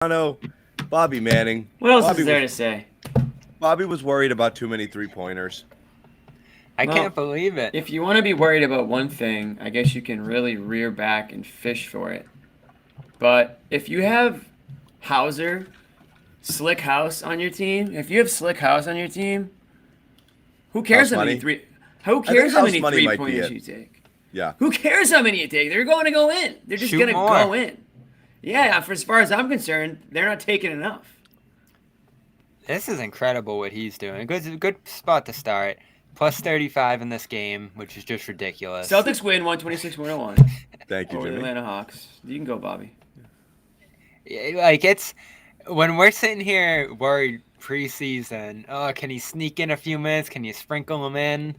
Toscano, Bobby Manning. What else is there to say? Bobby was worried about too many three-pointers. I can't believe it. If you want to be worried about one thing, I guess you can really rear back and fish for it. But if you have Slick House on your team, who cares how many three-pointers you take? Yeah. Who cares how many you take? They're going to go in. They're just going to go in. Yeah, for as far as I'm concerned, they're not taking enough. This is incredible what he's doing. Good spot to start. Plus 35 in this game, which is just ridiculous. Celtics win 126-101. Thank you, over Jimmy. the Atlanta Hawks. You can go, Bobby. Like, it's when we're sitting here worried preseason, oh, can he sneak in a few minutes? Can you sprinkle him in?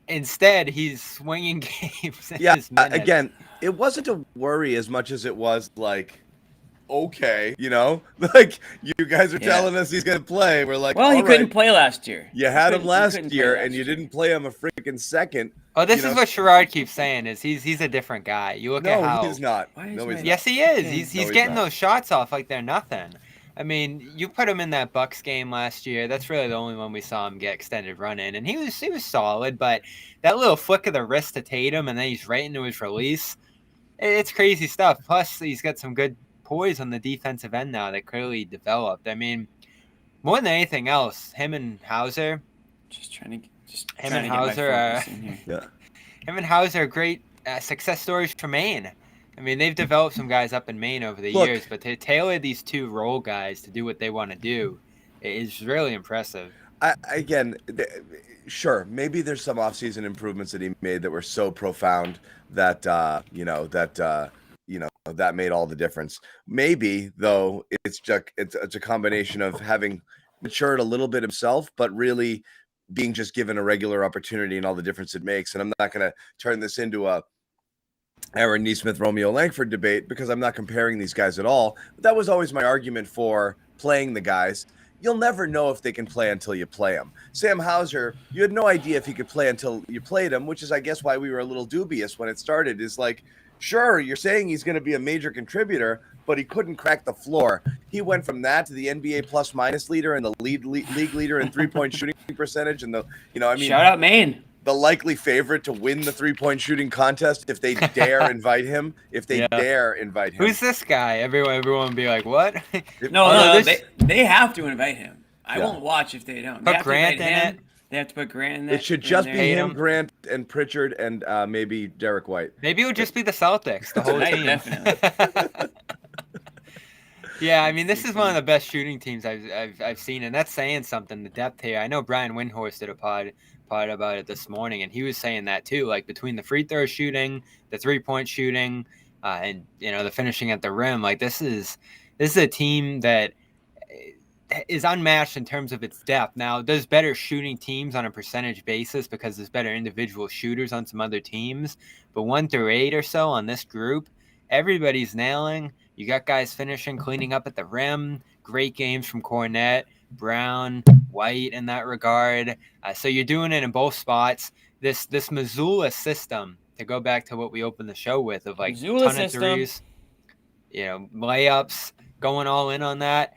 Instead, he's swinging games. Yeah, again, it wasn't a worry as much as it was like, okay, like you guys are telling us he's going to play. We're like, well, he couldn't play last year. You had him last year, and you didn't play him a freaking second. Oh, this is what Sherrod keeps saying, is he's a different guy. You look at how... No, he's not. Yes, he is. He's getting those shots off like they're nothing. I mean, you put him in that Bucks game last year. That's really the only one we saw him get extended run in, and he was solid. But that little flick of the wrist to Tatum, and then he's right into his release. It's crazy stuff. Plus, he's got some good poise on the defensive end now that clearly developed. I mean, more than anything else, him and Hauser. Him and Hauser are great success stories for Maine. I mean, they've developed some guys up in Maine over the years, but to tailor these two role guys to do what they want to do is really impressive. Sure, maybe there's some offseason improvements that he made that were so profound that that made all the difference. Maybe though, it's a combination of having matured a little bit himself, but really being just given a regular opportunity and all the difference it makes. And I'm not going to turn this into a Aaron Nesmith, Romeo Langford debate because I'm not comparing these guys at all. But that was always my argument for playing the guys. You'll never know if they can play until you play them. Sam Hauser, you had no idea if he could play until you played him, which is, I guess, why we were a little dubious when it started. Is like, sure, you're saying he's going to be a major contributor, but he couldn't crack the floor. He went from that to the NBA plus-minus leader and the league leader in three-point shooting percentage, and shout out Maine. The likely favorite to win the three-point shooting contest if they dare invite him. Who's this guy? Everyone would be like, what? They have to invite him. I won't watch if they don't. Put Grant in it. They have to put Grant in there. It should just be him, Grant, and Pritchard, and maybe Derek White. Maybe it would just be the Celtics, the whole team. Definitely. Yeah, I mean, this is one of the best shooting teams I've seen, and that's saying something. The depth here. I know Brian Windhorst did a pod about it this morning, and he was saying that too. Like between the free throw shooting, the 3-point shooting, and the finishing at the rim. Like this is a team that is unmatched in terms of its depth. Now, there's better shooting teams on a percentage basis because there's better individual shooters on some other teams. But 1 through 8 or so on this group, everybody's nailing. You got guys finishing, cleaning up at the rim. Great games from Kornet, Brown, White in that regard. So you're doing it in both spots. This Missoula system, to go back to what we opened the show with, of like ton of threes, layups, going all in on that.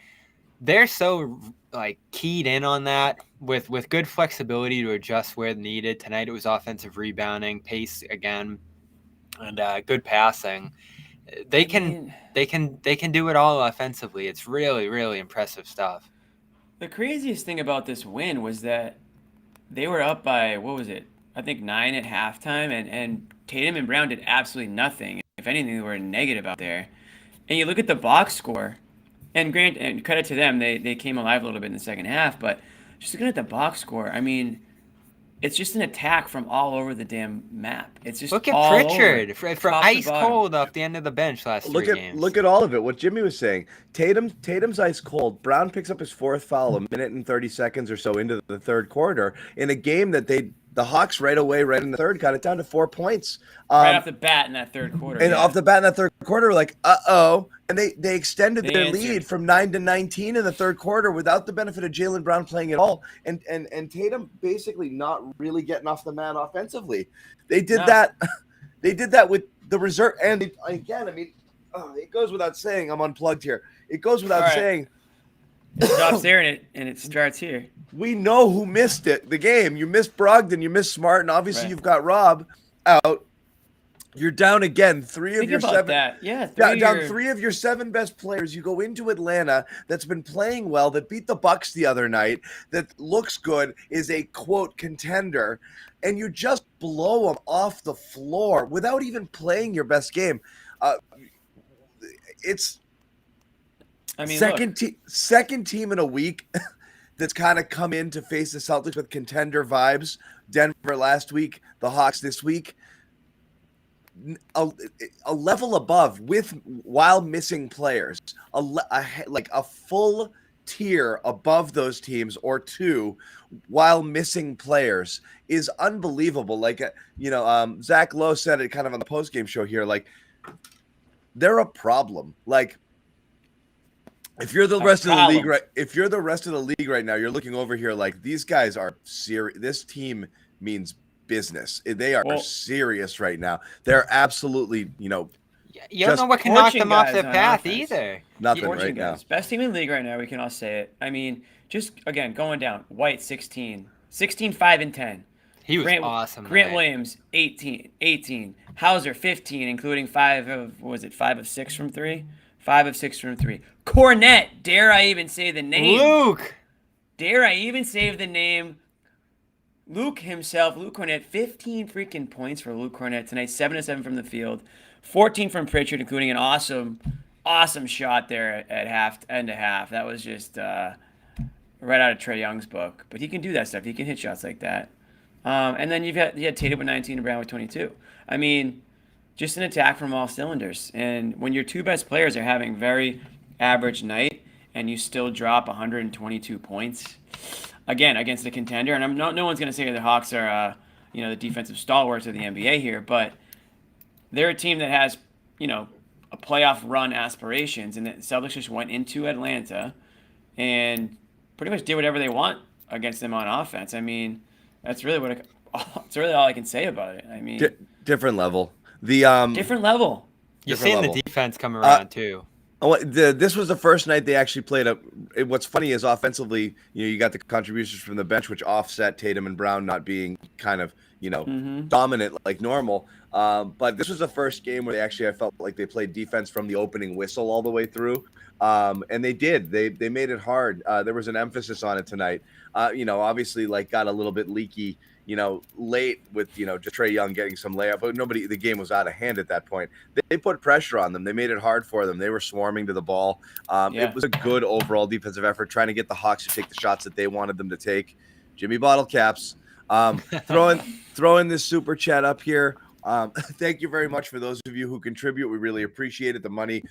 They're so like keyed in on that with good flexibility to adjust where needed. Tonight it was offensive rebounding, pace again, and good passing. They can do it all offensively. It's really, really impressive stuff. The craziest thing about this win was that they were up by, what was it? I think 9 at halftime, and Tatum and Brown did absolutely nothing. If anything, they were negative out there. And you look at the box score, and credit to them, they came alive a little bit in the second half, but just looking at the box score, I mean, it's just an attack from all over the damn map. It's just look at all Pritchard over, from ice cold off the end of the bench last 3 games. Look at all of it. What Jimmy was saying. Tatum's ice cold. Brown picks up his 4th foul a minute and 30 seconds or so into the third quarter in a game that the Hawks right away, right in the third, got it down to 4 points. Right off the bat in that third quarter. And off the bat in that third quarter, we're like, uh-oh. And they extended their lead from 9 to 19 in the third quarter without the benefit of Jaylen Brown playing at all. And Tatum basically not really getting off the mat offensively. They did that. They did that with the reserve. And again, I mean, it goes without saying. I'm unplugged here. It goes without All right. saying. It stops there and it starts here. We know who missed the game. You missed Brogdon, you missed Smart, and obviously Right. you've got Rob out. You're down again. Think about that. Yeah, Down 3 of your 7 best players. You go into Atlanta, that's been playing well, that beat the Bucks the other night, that looks good, is a quote contender, and you just blow them off the floor without even playing your best game. It's second team in a week that's kind of come in to face the Celtics with contender vibes. Denver last week, the Hawks this week. A level above while missing players, like a full tier above those teams or 2 while missing players is unbelievable. Like, Zach Lowe said it kind of on the postgame show here. Like, they're a problem. Like, if you're the rest of the league, right? If you're the rest of the league right now, you're looking over here like these guys are serious. This team means business. They are serious right now. They're absolutely, you don't know what can knock them off their path either. Nothing right now. Best team in the league right now. We can all say it. I mean, just again going down. White 16, 5 and 10. He was awesome. Grant Williams 18. Hauser 15, including 5 of 6 from 3. 5 of 6 from 3. Kornet, dare I even say the name? Luke. Dare I even say the name? Luke himself, Luke Kornet, 15 freaking points for Luke Kornet tonight, 7 of 7 from the field, 14 from Pritchard, including an awesome shot there at end of half. That was just right out of Trae Young's book. But he can do that stuff. He can hit shots like that. And then you had Tatum with 19 and Brown with 22. I mean, just an attack from all cylinders. And when your 2 best players are having very average night and you still drop 122 points, again, against a contender, and no one's going to say the Hawks are, the defensive stalwarts of the NBA here, but they're a team that has, a playoff run aspirations, and the Celtics just went into Atlanta and pretty much did whatever they want against them on offense. I mean, that's really it's really all I can say about it. I mean, different level. Different level. You're seeing the defense come around too. This was the first night they actually played what's funny is offensively, you got the contributions from the bench, which offset Tatum and Brown not being kind of, dominant like normal. But this was the first game where I felt like they played defense from the opening whistle all the way through. And they did. They made it hard. There was an emphasis on it tonight. Obviously like got a little bit leaky, late with, just Trae Young getting some layup, but the game was out of hand at that point. They put pressure on them. They made it hard for them. They were swarming to the ball. It was a good overall defensive effort, trying to get the Hawks to take the shots that they wanted them to take. Jimmy Bottle Caps, throwing this super chat up here. Thank you very much for those of you who contribute. We really appreciate it. The money,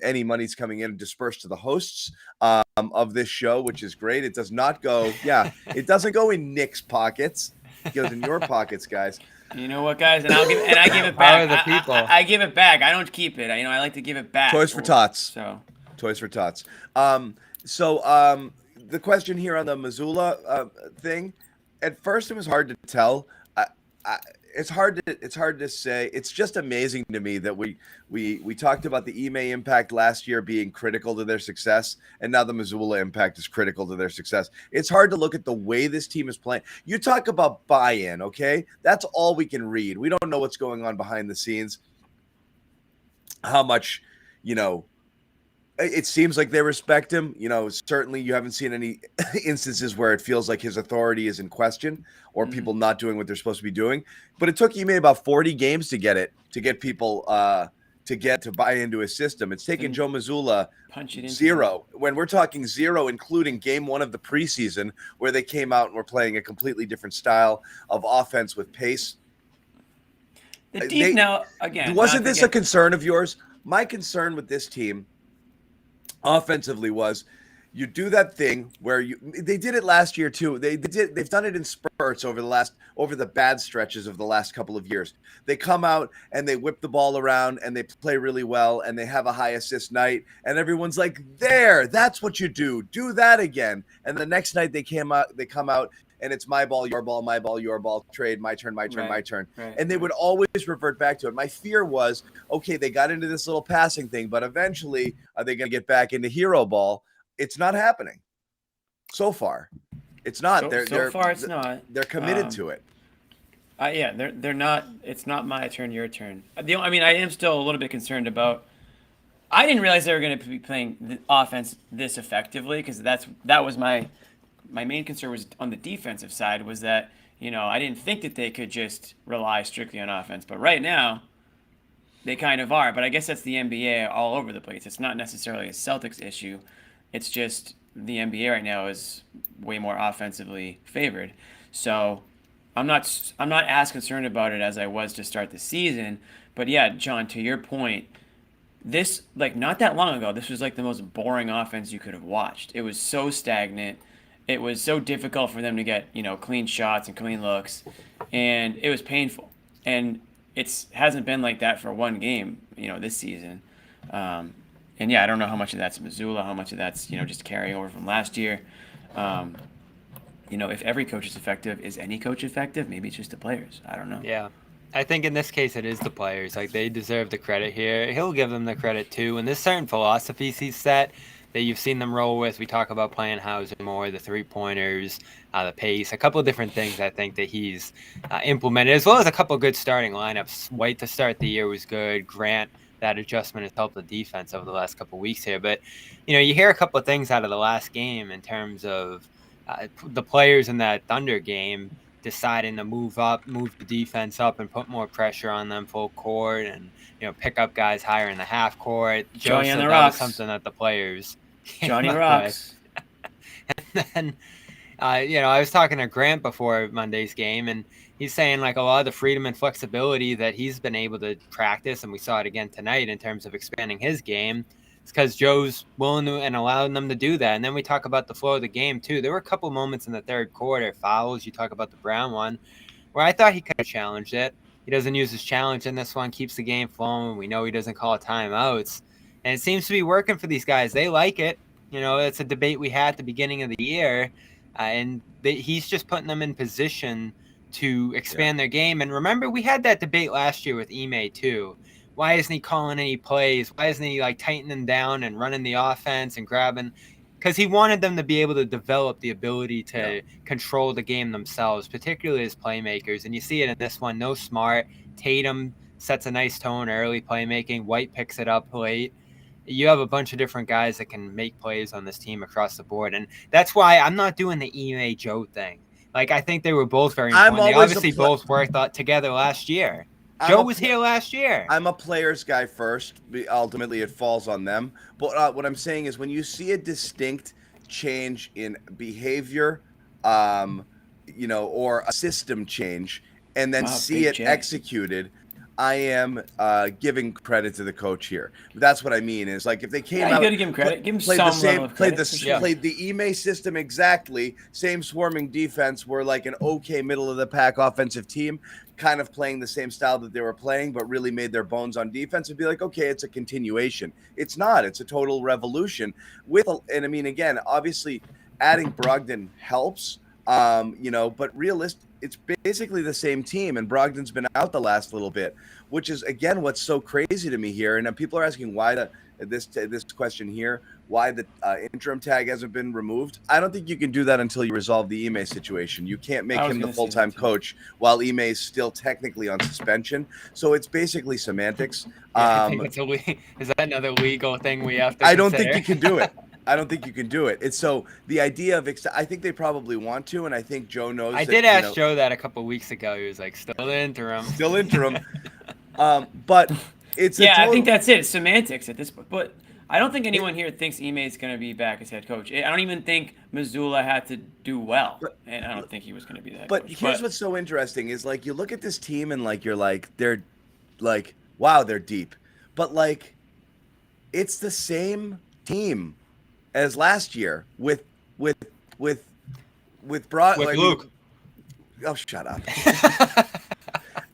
any money's coming in dispersed to the hosts of this show, which is great. It does not go, it doesn't go in Nick's pockets. It goes in your pockets, guys. You know what, guys? And I give it back. I give it back. I don't keep it. I like to give it back. Toys for tots. Toys for tots. The question here on the Missoula thing, at first it was hard to tell. It's hard to say. It's just amazing to me that we talked about the Ime impact last year being critical to their success, and now the Missoula impact is critical to their success. It's hard to look at the way this team is playing. You talk about buy-in, okay? That's all we can read. We don't know what's going on behind the scenes. How much, it seems like they respect him. Certainly you haven't seen any instances where it feels like his authority is in question or people not doing what they're supposed to be doing. But it took Ime about 40 games to get people to buy into his system. It's taken Joe Missoula zero. When we're talking zero, including game 1 of the preseason, where they came out and were playing a completely different style of offense with pace. Wasn't this a concern of yours? My concern with this team offensively was you do that thing where they did it last year too. They've done it in spurts over the bad stretches of the last couple of years. They come out and they whip the ball around and they play really well and they have a high assist night and everyone's like, that's what you do that again. And the next night they come out and it's my ball, your ball, trade, my turn, my turn. Right, And they would always revert back to it. My fear was, okay, they got into this little passing thing, but eventually are they going to get back into hero ball? It's not happening. So far, it's not. So far, it's not. They're committed to it. Yeah, they're not. It's not my turn, your turn. I am still a little bit concerned about. I didn't realize they were going to be playing the offense this effectively, because that was my main concern was on the defensive side, was that, I didn't think that they could just rely strictly on offense, but right now they kind of are. But I guess that's the NBA all over the place. It's not necessarily a Celtics issue. It's just the NBA right now is way more offensively favored. So I'm not as concerned about it as I was to start the season. But yeah, John, to your point, this, not that long ago, this was the most boring offense you could have watched. It was so stagnant. It was so difficult for them to get, clean shots and clean looks, and it was painful. And it hasn't been like that for one game, this season. And yeah, I don't know how much of that's Missoula, how much of that's, just carrying over from last year. If every coach is effective, is any coach effective? Maybe it's just the players. I don't know. Yeah. I think in this case it is the players. They deserve the credit here. He'll give them the credit too. And there's certain philosophies he's set that you've seen them roll with. We talk about playing Hauser more, the three-pointers, the pace, a couple of different things I think that he's implemented, as well as a couple of good starting lineups. White to start the year was good. Grant, that adjustment has helped the defense over the last couple of weeks here. But, you hear a couple of things out of the last game in terms of the players in that Thunder game deciding to move the defense up and put more pressure on them full court and, pick up guys higher in the half court. Johnny on the that rocks. Was something that the players Johnny rocks. And then, I was talking to Grant before Monday's game, and he's saying a lot of the freedom and flexibility that he's been able to practice, and we saw it again tonight in terms of expanding his game, it's because Joe's willing to and allowing them to do that. And then we talk about the flow of the game too. There were a couple moments in the third quarter, fouls. You talk about the Brown one, where I thought he could have challenged it. He doesn't use his challenge in this one, keeps the game flowing. We know he doesn't call timeouts. And it seems to be working for these guys. They like it. It's a debate we had at the beginning of the year. He's just putting them in position to expand their game. And remember, we had that debate last year with Ime too. Why isn't he calling any plays? Why isn't he tightening down and running the offense and grabbing? Because he wanted them to be able to develop the ability to control the game themselves, particularly as playmakers. And you see it in this one. No Smart. Tatum sets a nice tone early playmaking. White picks it up late. You have a bunch of different guys that can make plays on this team across the board. And that's why I'm not doing the Ime Joe thing. I think they were both very important. They obviously both worked together last year. Joe was here last year. I'm a players guy first. Ultimately, it falls on them. But what I'm saying is when you see a distinct change in behavior, or a system change, and then see it executed, I am giving credit to the coach here. That's what I mean is if they came out, you gotta give him credit. Give him some level of credit. Played the Ime system exactly, same swarming defense. We're an okay middle of the pack offensive team, kind of playing the same style that they were playing, but really made their bones on defense and be okay, it's a continuation. It's not. It's a total revolution. And I mean, again, obviously, adding Brogdon helps. But it's basically the same team, and Brogdon's been out the last little bit, which is again what's so crazy to me here. And people are asking why this question here, why the interim tag hasn't been removed. I don't think you can do that until you resolve the Ime situation. You can't make him the full-time coach while Ime is still technically on suspension. So it's basically semantics. I think is that another legal thing we have to I don't think you can do it. I don't think you can do it. It's so the idea of I think they probably want to, and I think Joe knows. I did ask Joe that a couple of weeks ago. He was still interim. Still interim. But it's I think that's it. It's semantics at this point. But I don't think anyone here thinks Ime is going to be back as head coach. I don't even think Missoula had to do well, and I don't think he was going to be that. But here's what's so interesting is you look at this team and you're they're wow, they're deep, but it's the same team as last year with Luke. Oh, shut up.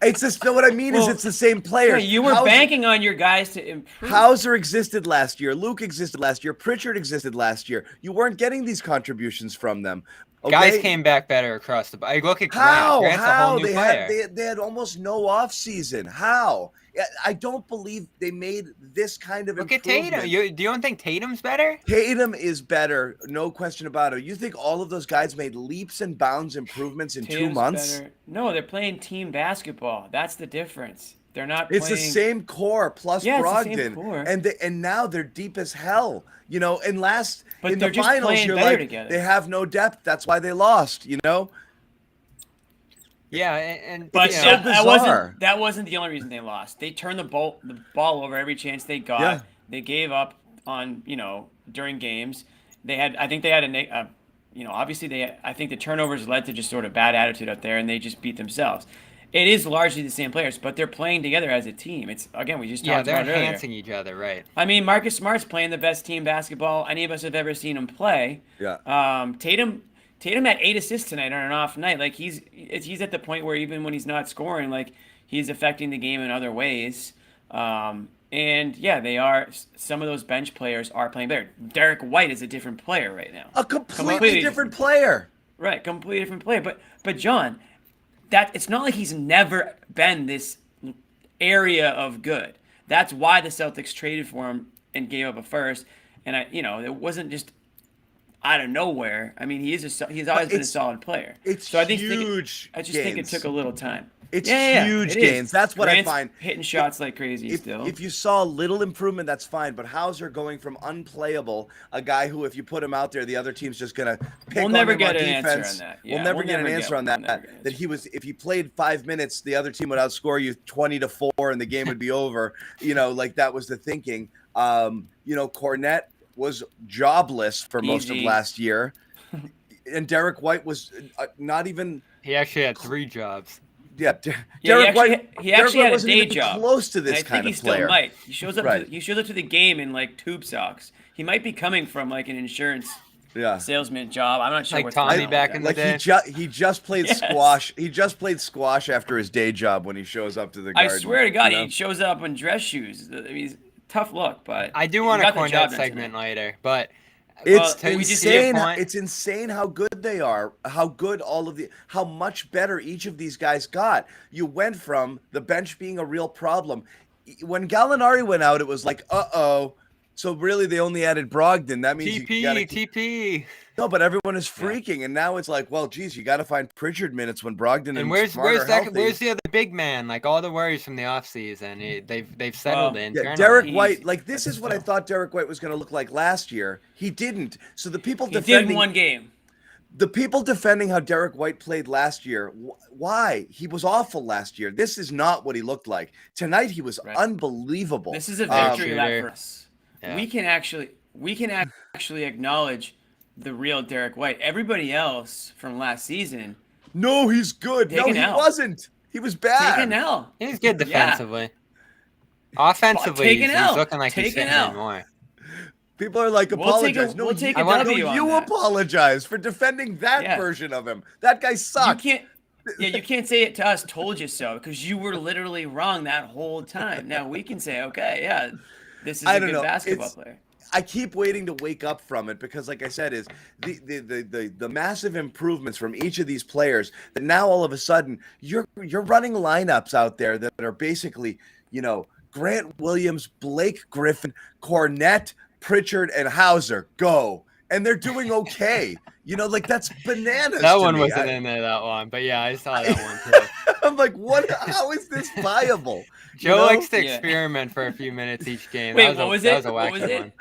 It's just what I mean is it's the same players. Yeah, you were banking on your guys to improve. Hauser existed last year. Luke existed last year. Pritchard existed last year. You weren't getting these contributions from them. Okay? Guys came back better across the. I look at Grant. How? Grant's a whole new player. They had almost no off season. How? I don't believe they made this kind of improvement. Look at Tatum. Do you don't think Tatum's better? Tatum is better, no question about it. You think all of those guys made leaps and bounds improvements in Tatum's 2 months? Better. No, they're playing team basketball. That's the difference. They're not. It's the same core plus Brogdon, it's the same core. and now they're deep as hell. You know, in the just finals, playing you're better like together. they have no depth. That's why they lost. You know. Yeah, but so bizarre. that wasn't the only reason they lost. They turned the ball over every chance they got. Yeah. They gave up on during games. I think they had obviously I think the turnovers led to just sort of bad attitude out there, and they just beat themselves. It is largely the same players, but they're playing together as a team. It's again, we just talked about it earlier. They're enhancing each other, right? I mean, Marcus Smart's playing the best team basketball any of us have ever seen him play. Yeah. Tatum had 8 assists tonight on an off night. Like he's at the point where even when he's not scoring, like he's affecting the game in other ways. And yeah, they are. Some of those bench players are playing better. Derek White is a different player right now. A completely different player. Right, completely different player. But John, it's not like he's never been this area of good. That's why the Celtics traded for him and gave up a first. And it wasn't just out of nowhere. I mean, he's always been a solid player. I think think it took a little time. It's huge gains. That's what Grant's I find. Hitting shots like crazy still. If you saw a little improvement, that's fine. But Hauser going from unplayable, a guy who, if you put him out there, the other team's just gonna pick on him on defense. We'll never get an answer on that. We'll never get an answer on that. That if he played 5 minutes, the other team would outscore you 20-4, and the game would be over. Like that was the thinking. Kornet was jobless for most of last year, and Derek White was not even. He actually had 3 jobs. Yeah, Derek White. He actually had a wasn't day even job. Close to this kind of player. Still might. He shows up. He shows up to the game in like tube socks. He might be coming from like an insurance salesman job. I'm not sure. Like Tommy back in the day. He just played squash. He just played squash after his day job when he shows up to the Garden. I swear to God, he shows up in dress shoes. I mean, tough look, but I do want a Kornet segment later, but. It's insane. It's insane how good they are. How good how much better each of these guys got. You went from the bench being a real problem. When Gallinari went out, it was like, uh-oh. So really, they only added Brogdon. That means TP. No, but everyone is freaking, and now it's like, well, geez, you got to find Pritchard minutes when Brogdon and where's Smart are healthy. Where's the other big man? Like all the worries from the offseason, they've settled in. Yeah, Derek White, this is what I thought Derek White was going to look like last year. He didn't. So the people defending did one game. The people defending how Derek White played last year, why? He was awful last year. This is not what he looked like. Tonight he was unbelievable. This is a victory lap for us. Yeah. We can actually acknowledge the real Derek White. Everybody else from last season. No, he's good. No, he wasn't. He was bad. Take an L. He's good defensively. Yeah. Offensively, he's looking like he's fitting in more. People are like, apologize. We'll take a W on you that. Apologize for defending that version of him. That guy sucks. You can't say it to us, told you so, because you were literally wrong that whole time. Now we can say, okay, yeah, this is a good basketball player. I keep waiting to wake up from it because, like I said, is the massive improvements from each of these players that now all of a sudden you're running lineups out there that are basically, Grant Williams, Blake Griffin, Kornet, Pritchard, and Hauser go, and they're doing okay. That's bananas. That one wasn't in there, that one, but yeah, I saw that one too. I'm like, what? How is this viable? Joe likes to experiment for a few minutes each game. Wait, what was it? That was a wacky one.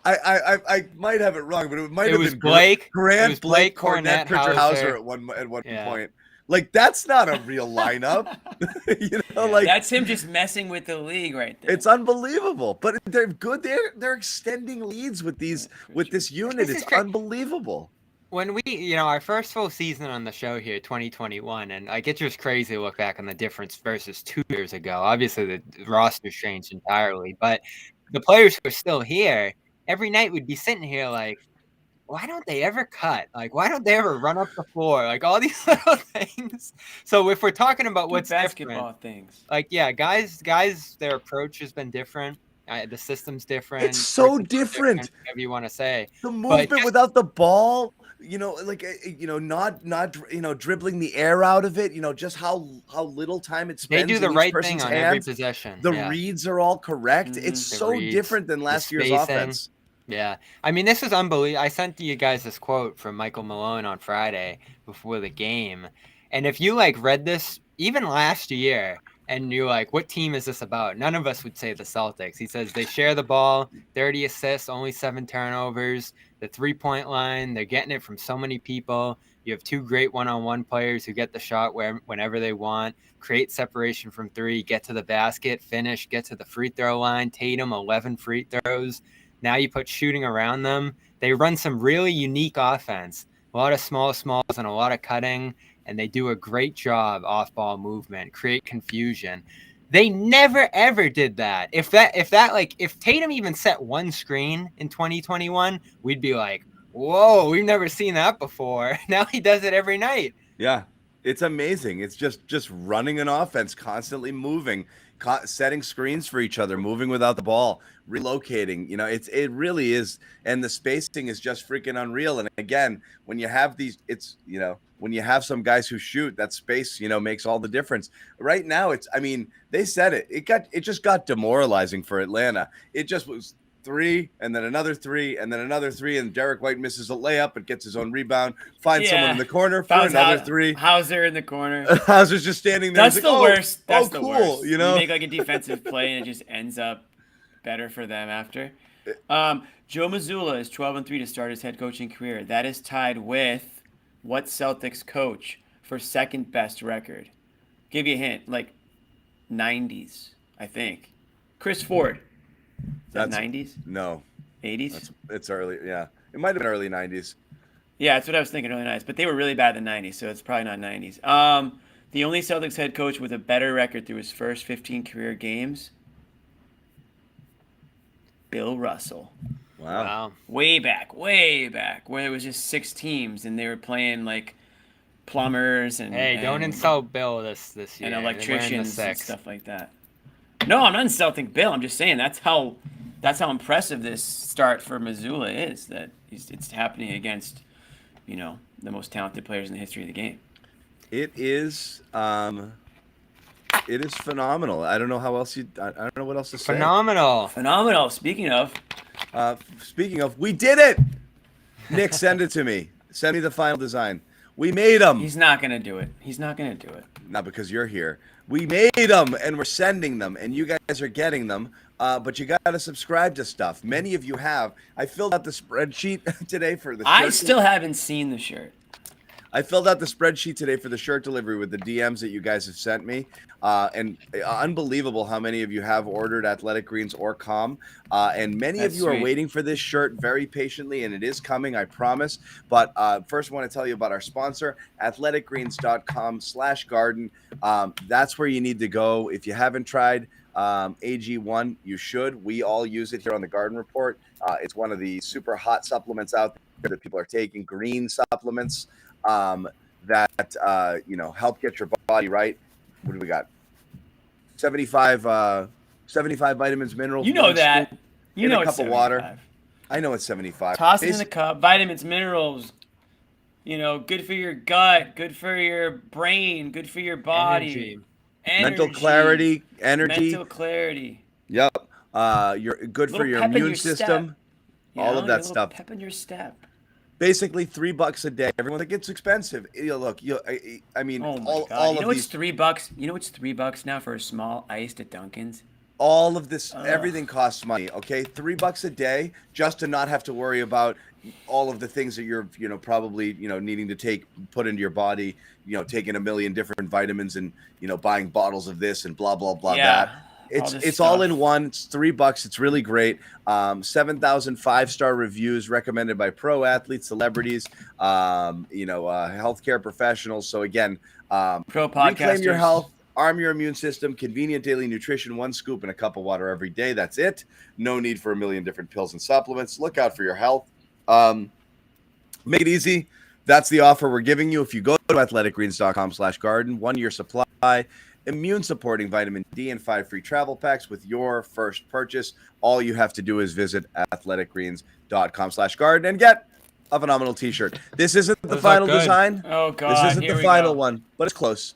I might have it wrong, but it might have been Blake. Grant, Blake, Kornet, Pritchard, Hauser at one point. Like, that's not a real lineup. That's him just messing with the league right there. It's unbelievable, but they're good. They're extending leads with this unit. It's unbelievable. When we, our first full season on the show here, 2021, and it's just crazy to look back on the difference versus 2 years ago. Obviously, the roster's changed entirely, but the players who are still here, every night we'd be sitting here like, why don't they ever cut? Like, why don't they ever run up the floor? Like all these little things. So if we're talking about what's basketball different, things, like guys, their approach has been different. The system's different. It's so different. Whatever you want to say. The movement without the ball, not dribbling the air out of it, just how little time it spends. They do the in right each person's thing on every possession. The reads are all correct. Mm-hmm. It's so different than last year's offense. Yeah. I mean, this is unbelievable. I sent you guys this quote from Michael Malone on Friday before the game. And if you read this even last year and you're like, what team is this about? None of us would say the Celtics. He says they share the ball, 30 assists, only 7 turnovers, the 3-point line. They're getting it from so many people. You have 2 great one-on-one players who get the shot whenever they want, create separation from 3, get to the basket, finish, get to the free throw line. Tatum, 11 free throws. Now you put shooting around them. They run some really unique offense, a lot of smalls and a lot of cutting, and they do a great job off-ball movement, create confusion. They never ever did that. If Tatum even set one screen in 2021, we'd be like, whoa, we've never seen that before. Now he does it every night. Yeah, it's amazing. It's just running an offense, constantly moving, setting screens for each other, moving without the ball, relocating. It really is, and the spacing is just freaking unreal. And again, when you have when you have some guys who shoot, that space, makes all the difference. Right now, they said it. It just got demoralizing for Atlanta. It just was 3, and then another 3, and then another 3, and Derek White misses a layup and gets his own rebound. Finds someone in the corner for another 3. Hauser in the corner. Hauser's just standing there. That's the worst. That's the cool. Worst. You make a defensive play and it just ends up better for them after. Joe Missoula is 12-3 to start his head coaching career. That is tied with what Celtics coach for second best record? Give you a hint, 90s, I think. Chris Ford. That's 90s? No. 80s? It's early, yeah. It might have been early 90s. Yeah, that's what I was thinking, early 90s. But they were really bad in the 90s, so it's probably not 90s. The only Celtics head coach with a better record through his first 15 career games, Bill Russell. Wow. Way back, where it was just 6 teams and they were playing plumbers and don't insult Bill this year. And electricians and stuff like that. No, I'm not insulting Bill. I'm just saying that's how impressive this start for Missoula is. That it's happening against, the most talented players in the history of the game. It is phenomenal. I don't know how else I don't know what else to say. Phenomenal. Speaking of, we did it. Nick, send it to me. Send me the final design. We made them. He's not gonna do it. Not because you're here. We made them, and we're sending them, and you guys are getting them. But you got to subscribe to stuff. Many of you have. I filled out the spreadsheet today for the shirt. I still haven't seen the shirt. I filled out the spreadsheet today for the shirt delivery with the DMs that you guys have sent me. And unbelievable how many of you have ordered Athletic Greens or Calm. And many of you are waiting for this shirt very patiently, and it is coming, I promise. But first, I want to tell you about our sponsor, athleticgreens.com/garden. That's where you need to go. If you haven't tried AG1, you should. We all use it here on the Garden Report. It's one of the super hot supplements out there that people are taking, green supplements. That help get your body right. What do we got? 75 vitamins, minerals. You know that. In a cup of water. I know it's 75. Toss it in the cup. Vitamins, minerals. Good for your gut. Good for your brain. Good for your body. Mental clarity. Energy. Mental clarity. Yep. You're good for your immune system. All of that stuff. Pep in your step. Basically $3 a day. Everyone think it's expensive. Look, I mean, oh my all God. of these. It's $3. You know what's $3 now for a small iced at Dunkin's? All of this, everything costs money. Okay, $3 a day just to not have to worry about all of the things that you're, probably, needing to put into your body. Taking a million different vitamins and buying bottles of this and blah blah blah that. It's all in one. It's $3. It's really great. 7,000 5-star reviews recommended by pro athletes, celebrities, healthcare professionals. So again, pro podcasters. Reclaim your health, arm your immune system, convenient daily nutrition, 1 scoop in a cup of water every day. That's it. No need for a million different pills and supplements. Look out for your health. Make it easy. That's the offer we're giving you. If you go to athleticgreens.com/garden, 1-year supply, immune supporting vitamin D, and 5 free travel packs with your first purchase. All you have to do is visit athleticgreens.com/garden and get a phenomenal t-shirt. This isn't the Those final look good. design. Oh God, This isn't here the we final go. one, but it's close.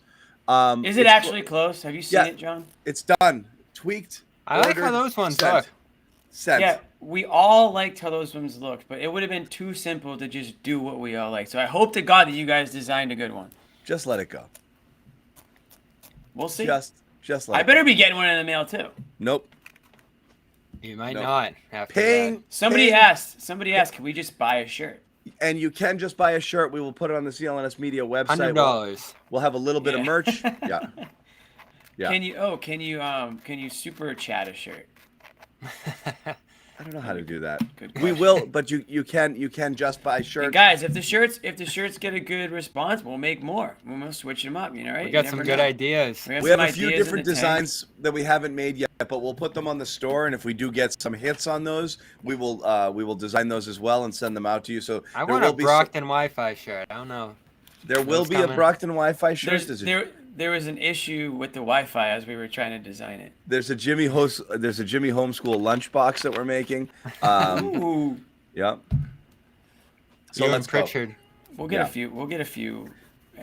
Is it actually close? Have you seen it, John? It's done. Tweaked. I like how ordered, those ones sent. look. Sent. Yeah, we all liked how those ones looked, but it would have been too simple to just do what we all like. So I hope to God that you guys designed a good one. Just let it go. We'll see. Just let I it better be getting one in the mail too. go. Nope. You might No. not after Paying. Somebody paying- asked, can we just buy a shirt? And you can just buy a shirt. We will put it on the CLNS Media that. website. $100. We'll have a little bit of Yeah. merch. Yeah. Yeah. Can you super chat a shirt? I don't know how to do that. Good We question. will, but you can just buy Hey, shirts. guys, if the shirts get a good response, we'll make more. We'll switch them up, right? We You got some never good know. ideas. We have We some have a few ideas in different the tank. designs that we haven't made yet, but we'll put them on the store. And if we do get some hits on those, we will design those as well and send them out to you. So I there want a will be Brockton Wi-Fi shirt. I don't know. there will those be a coming. Brockton Wi-Fi shirt. There was an issue with the Wi-Fi as we were trying to design it. There's a Jimmy Homeschool lunchbox that we're making. Ooh, Yeah. So You and let's go. Pritchard. we'll get Yeah. a few. We'll get a few.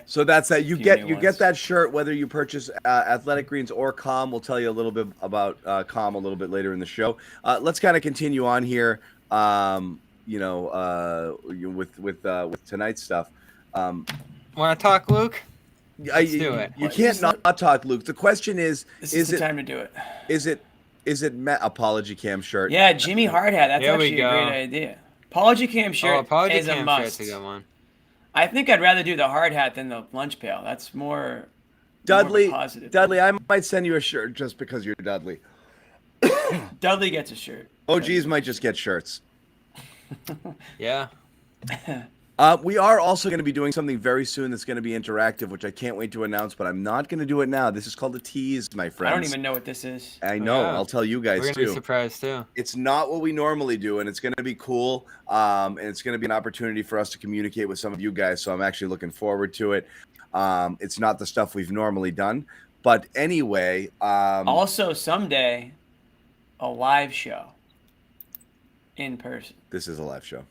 So that's that. You Few get new you ones. get that shirt whether you purchase Athletic Greens or Com. We'll tell you a little bit about Com a little bit later in the show. Let's kind of continue on here. With tonight's stuff. Want to talk, Luke? Let's do it. You can't not talk, Luke. The question is This is the time to do it. is it Apology Cam shirt? Yeah, Jimmy Hardhat. That's There we actually a go. great idea. Apology Cam shirt Apology is a Cam must. shirt's a good one. I think I'd rather do the hard hat than the lunch pail. That's more Dudley, positive. Dudley, I might send you a shirt just because you're Dudley. Dudley gets a shirt. OGs might just get shirts. Yeah. We are also going to be doing something very soon that's going to be interactive, which I can't wait to announce, but I'm not going to do it now. This is called a tease, my friends. I don't even know what this is. I know. Yeah. I'll tell you guys We're going to too. be surprised, too. It's not what we normally do, and it's going to be cool. And it's going to be an opportunity for us to communicate with some of you guys. So I'm actually looking forward to it. It's not the stuff we've normally done, but anyway. Also, someday, a live show in person. This is a live show.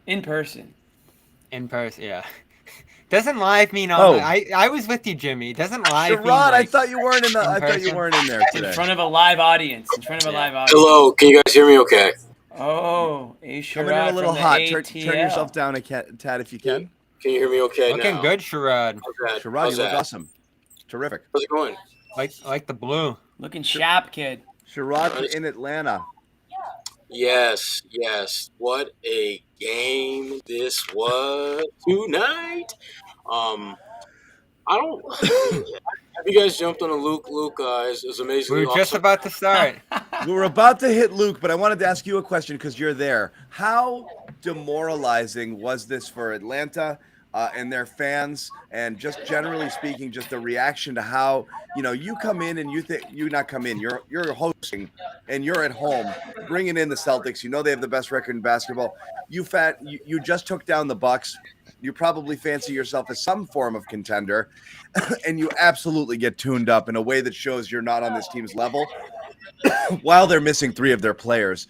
In person. In person, yeah. Doesn't live mean Oh. I was with you, Jimmy. Doesn't live mean Sherrod, I like, thought you weren't in the. in I thought you person? weren't in there In today. front of a live audience. In front of a live audience. Hello, can you guys hear me okay? Oh, a Coming in a little hot. Turn yourself down a tad if you can. Can you hear me okay looking now? good, Sherrod. How's that? Sherrod, How's you look that? awesome. Terrific. How's it going? Like the blue. Looking sharp, kid. Sherrod in Atlanta. Yes. What a game this was tonight. I don't. Have you guys jumped on a Luke? Luke, is amazing. We were just about to start. We were about to hit Luke, but I wanted to ask you a question because you're there. How demoralizing was this for Atlanta and their fans, and just generally speaking, just the reaction to how you come in and you're hosting and you're at home bringing in the Celtics. They have the best record in basketball. You just took down the Bucks. You probably fancy yourself as some form of contender, and you absolutely get tuned up in a way that shows you're not on this team's level. While they're missing 3 of their players,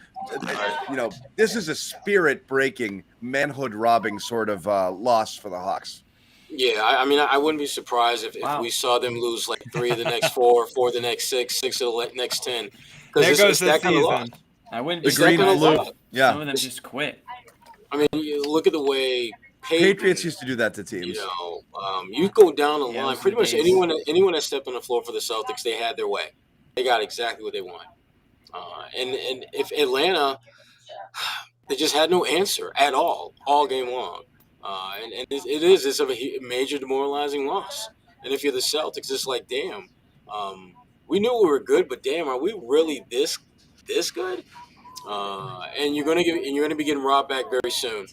this is a spirit-breaking, manhood-robbing sort of loss for the Hawks. Yeah, I mean, I wouldn't be surprised if we saw them lose like 3 of the next 4, 4 of the next 6, 6 of the next 10. There goes that this kind of loss. season. I wouldn't The be green kind of surprised blue. loss. Yeah, Some of them just quit. I mean, you look at the way Patriots used to do that to teams. You go down the Yeah, line. those are Pretty the much days. anyone that stepped on the floor for the Celtics, they had their way. They got exactly what they want. And if Atlanta, they just had no answer at all game long. And it's a major demoralizing loss. And if you're the Celtics, it's like, damn, we knew we were good, but damn, are we really this good? And you're gonna be getting Rob back very soon.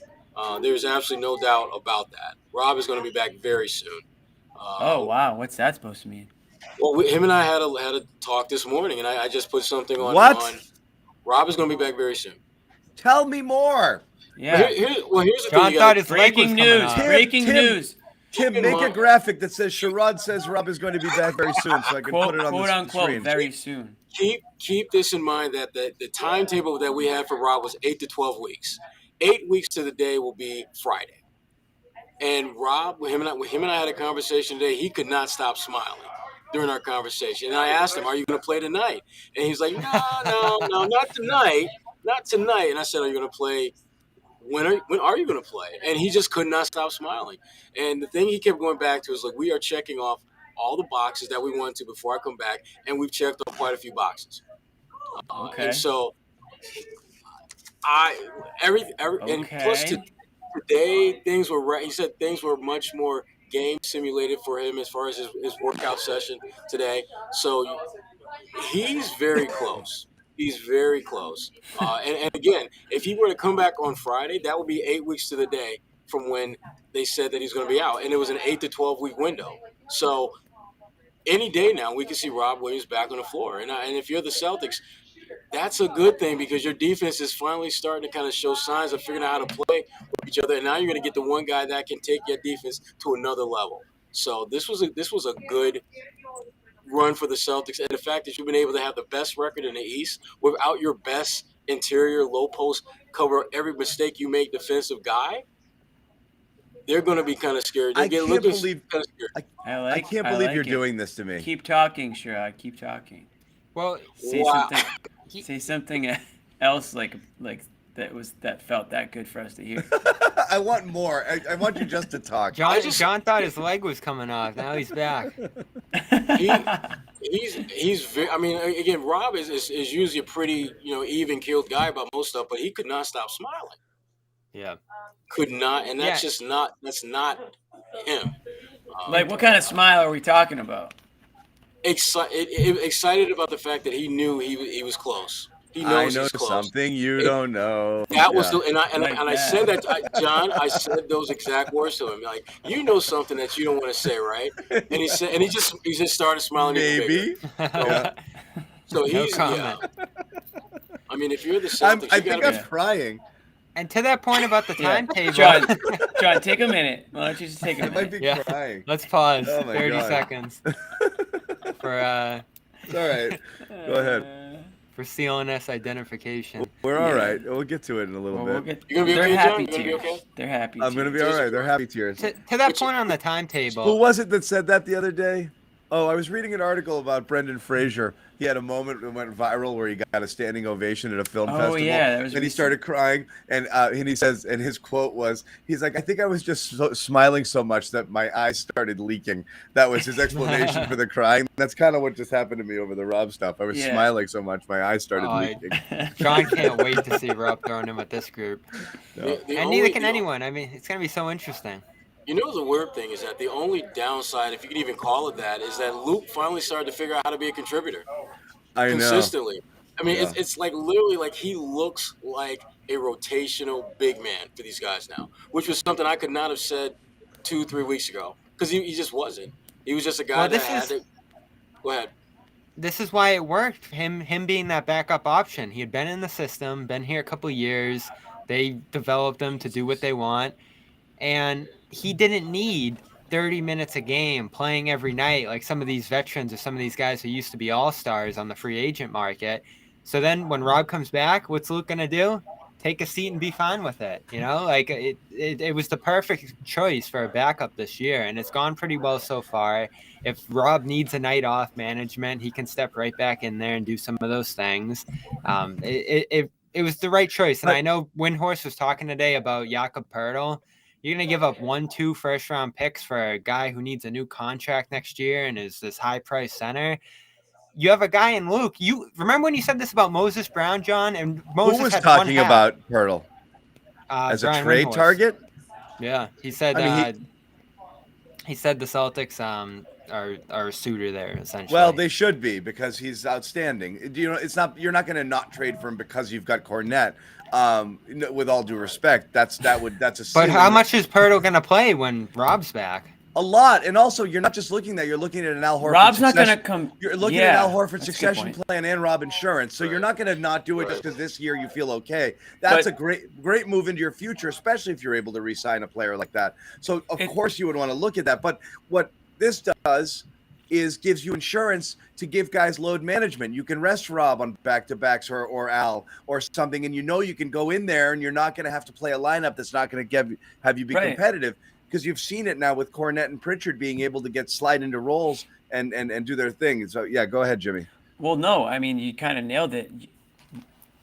There's absolutely no doubt about that. Rob is going to be back very soon. Oh wow, what's that supposed to mean? Well, him and I had a talk this morning, and I just put something on. What? Rob is going to be back very soon. Tell me more. Yeah. Here's the John thing. thought his leg was Breaking coming news. off. Breaking Tim, news. Tim, Keep in make a mind- graphic that says Sherrod says Rob is going to be back very soon, so I can Quote, put it on quote the unquote, screen. very soon. Keep this in mind that the timetable that we had for Rob was 8 to 12 weeks. 8 weeks to the day will be Friday. And Rob, him and I had a conversation today. He could not stop smiling during our conversation. And I asked him, "Are you going to play tonight?" And he's like, "No, not tonight, not tonight." And I said, "Are you going to play? When are you going to play?" And he just could not stop smiling. And the thing he kept going back to is like, we are checking off all the boxes that we want to before I come back, and we've checked off quite a few boxes. Okay. And so and plus Okay. today things were right. He said things were much more game simulated for him as far as his workout session today. So he's very close. He's very close. And again, if he were to come back on Friday, that would be 8 weeks to the day from when they said that he's going to be out. And it was an 8 to 12 week window. So any day now, we can see Rob Williams back on the floor. And if you're the Celtics, that's a good thing because your defense is finally starting to kind of show signs of figuring out how to play with each other. And now you're going to get the one guy that can take your defense to another level. So this was a good run for the Celtics, and the fact that you've been able to have the best record in the East without your best interior low post cover every mistake you make defensive guy, they're going to be kind of scared. I can't believe I can't believe you're doing this to me. Keep talking, Sherrod. Keep talking. Well, Say something. Say something else like that felt that good for us to hear. I want more. I want you just to talk. John thought his leg was coming off. Now he's back. He's very. I mean, again, Rob is usually a pretty even keeled guy about most stuff, but he could not stop smiling. Yeah, could not, and that's not him. Like, what kind of smile are we talking about? Excited about the fact that he knew he was close. He knows I know he's close. Something you don't know. That was I said that, John. I said those exact words to him. Like, you know something that you don't want to say, right? And he said, and he just started smiling. Maybe. So he's I mean, if you're the Celtics, I think I'm crying. And to that point about the timetable, John, take a minute. Why don't you just take a minute? I might be crying. Let's pause. Oh my 30 God. seconds for It's all right. Go ahead. For CLNS identification. We're all right. We'll get to it in a little bit. You're gonna be okay, John? You're gonna be okay? They're happy. I'm gonna be all right. They're happy tears. To that point on the timetable. Who was it that said that the other day? Oh, I was reading an article about Brendan Fraser. He had a moment that went viral where he got a standing ovation at a film festival. Yeah, that was and he started crying, and he says, and his quote was, he's like, "I think I was just smiling so much that my eyes started leaking." That was his explanation for the crying. That's kind of what just happened to me over the Rob stuff. I was smiling so much my eyes started leaking. John can't wait to see Rob throwing him with this group. No. And neither can anyone. I mean, it's gonna be so interesting. You know, the weird thing is that the only downside, if you can even call it that, is that Luke finally started to figure out how to be a contributor. I know. Consistently. I mean, it's like literally like he looks like a rotational big man for these guys now, which was something I could not have said 2-3 weeks ago because he just wasn't. He was just a guy that had to. Go ahead. This is why it worked. Him being that backup option. He had been in the system, been here a couple years. They developed him to do what they want, and he didn't need 30 minutes a game playing every night like some of these veterans or some of these guys who used to be all-stars on the free agent market. So then when Rob comes back, what's Luke going to do? Take a seat and be fine with it. You know, like it was the perfect choice for a backup this year, and it's gone pretty well so far. If Rob needs a night off management, he can step right back in there and do some of those things. It was the right choice. And I know Windhorst was talking today about Jakob Poeltl. You're going to give up 1-2 first-round picks for a guy who needs a new contract next year and is this high-priced center. You have a guy in Luke. You remember when you said this about Moses Brown, John? And Moses Who was had talking about Poeltl as Brian a trade Windhorst. target? Yeah, he said. He said the Celtics are a suitor there essentially. Well, they should be because he's outstanding. You know, it's not you're not going to not trade for him because you've got Kornet. With all due respect, that's a. But how much is Poeltl going to play when Rob's back? A lot, and also you're not just looking at that; you're looking at an Al Horford. Rob's not going to come. You're looking at Al Horford succession plan and Rob insurance, so you're not going to not do it just because this year you feel okay. That's a great move into your future, especially if you're able to re-sign a player like that. So of course you would want to look at that. But what this does is gives you insurance to give guys load management. You can rest Rob on back-to-backs or Al or something, and you can go in there and you're not going to have to play a lineup that's not going to have you be competitive. Because you've seen it now with Kornet and Pritchard being able to slide into roles and do their thing. So, yeah, go ahead, Jimmy. Well, no, I mean, you kind of nailed it.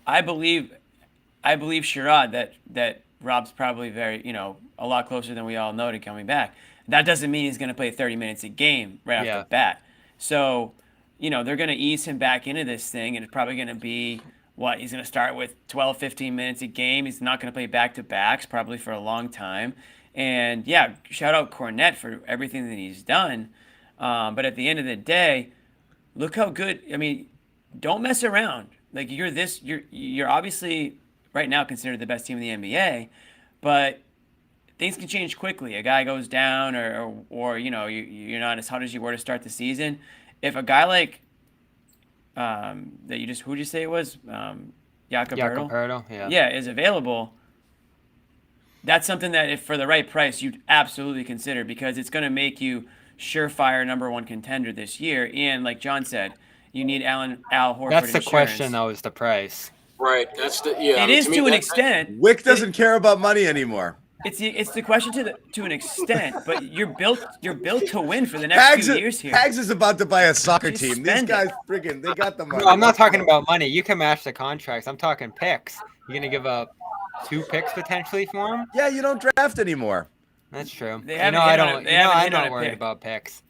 I believe Sherrod that Rob's probably a lot closer than we all know to coming back. That doesn't mean he's going to play 30 minutes a game right off the bat. So, they're going to ease him back into this thing, and it's probably going to be he's going to start with 12, 15 minutes a game. He's not going to play back-to-backs probably for a long time. And, shout out Kornet for everything that he's done. But at the end of the day, look how good – I mean, don't mess around. Like, you're obviously right now considered the best team in the NBA, but things can change quickly. A guy goes down or you're not as hot as you were to start the season. If a guy like who'd you say it was? Jakob Poeltl, is available – that's something that if for the right price, you'd absolutely consider because it's going to make you surefire number one contender this year. And like John said, you need Al Horford. That's the insurance. Question, though, is the price. Right. That's the It is to an extent. Wick doesn't care about money anymore. It's the question to an extent, but you're built to win for the next few years here. Hags is about to buy a soccer team. These guys they got the money. No, I'm not talking about money. You can match the contracts. I'm talking picks. You're going to give up 2 picks potentially for him? Yeah, you don't draft anymore. That's true. I'm not worried about picks.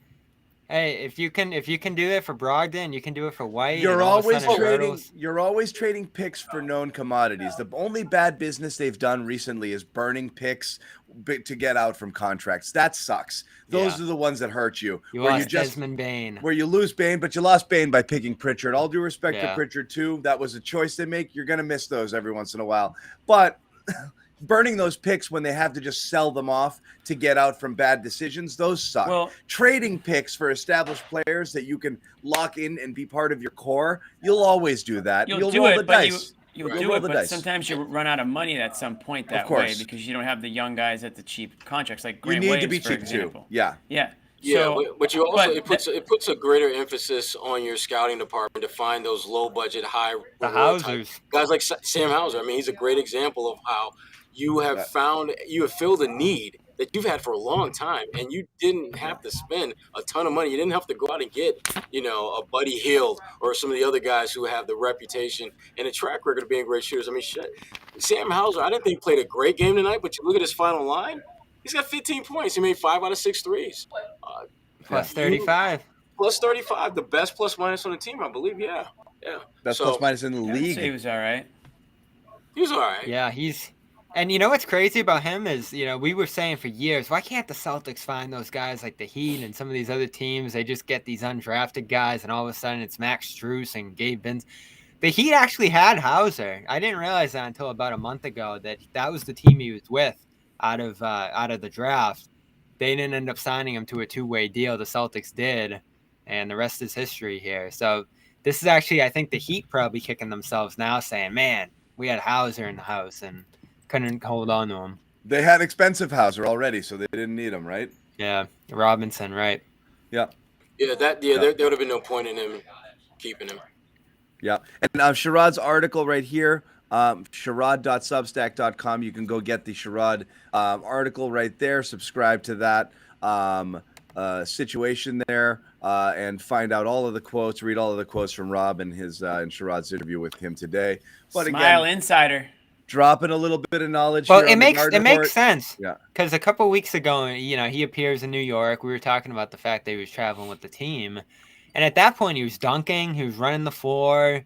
Hey, if you can do it for Brogdon, you can do it for White. You're always trading picks for known commodities. The only bad business they've done recently is burning picks to get out from contracts. That sucks. Those are the ones that hurt you. You lost Desmond Bane. Where you lose Bane, but you lost Bane by picking Pritchard. All due respect to Pritchard too. That was a choice they make. You're gonna miss those every once in a while. But burning those picks when they have to just sell them off to get out from bad decisions, those suck. Well, trading picks for established players that you can lock in and be part of your core, you'll always do that. You'll roll the dice. You'll do it, but sometimes you run out of money at some point that way because you don't have the young guys at the cheap contracts like Grant Williams, to be cheap example. Too. Yeah. But you also it puts a greater emphasis on your scouting department to find those low budget, high Hausers guys like Sam Hauser. I mean, he's a great example of how you have filled a need that you've had for a long time, and you didn't have to spend a ton of money. You didn't have to go out and get, a Buddy Hield or some of the other guys who have the reputation and a track record of being great shooters. I mean, Sam Hauser, I didn't think played a great game tonight, but you look at his final line, he's got 15 points. He made 5 out of 6 threes. Plus 35. Plus 35, the best plus minus on the team, I believe. Yeah. Best plus minus in the league. He was all right. Yeah, And you know what's crazy about him is, we were saying for years, why can't the Celtics find those guys like the Heat and some of these other teams? They just get these undrafted guys, and all of a sudden it's Max Strus and Gabe Binns. The Heat actually had Hauser. I didn't realize that until about a month ago that was the team he was with out of the draft. They didn't end up signing him to a 2-way deal. The Celtics did, and the rest is history here. So this is actually, I think, the Heat probably kicking themselves now, saying, "Man, we had Hauser in the house and couldn't hold on to him." They had expensive Hauser already, so they didn't need him, right? Yeah, Robinson, right? Yeah. Yeah, there would have been no point in him keeping him. Yeah, and Sherrod's article right here, Sherrod.substack.com. You can go get the Sherrod article right there. Subscribe to that situation there, and find out all of the quotes. Read all of the quotes from Rob and his and Sherrod's interview with him today. But Smile again, insider. Dropping a little bit of knowledge. Well, here it makes sense. Yeah. Because a couple of weeks ago, he appears in New York. We were talking about the fact that he was traveling with the team, and at that point, he was dunking. He was running the floor.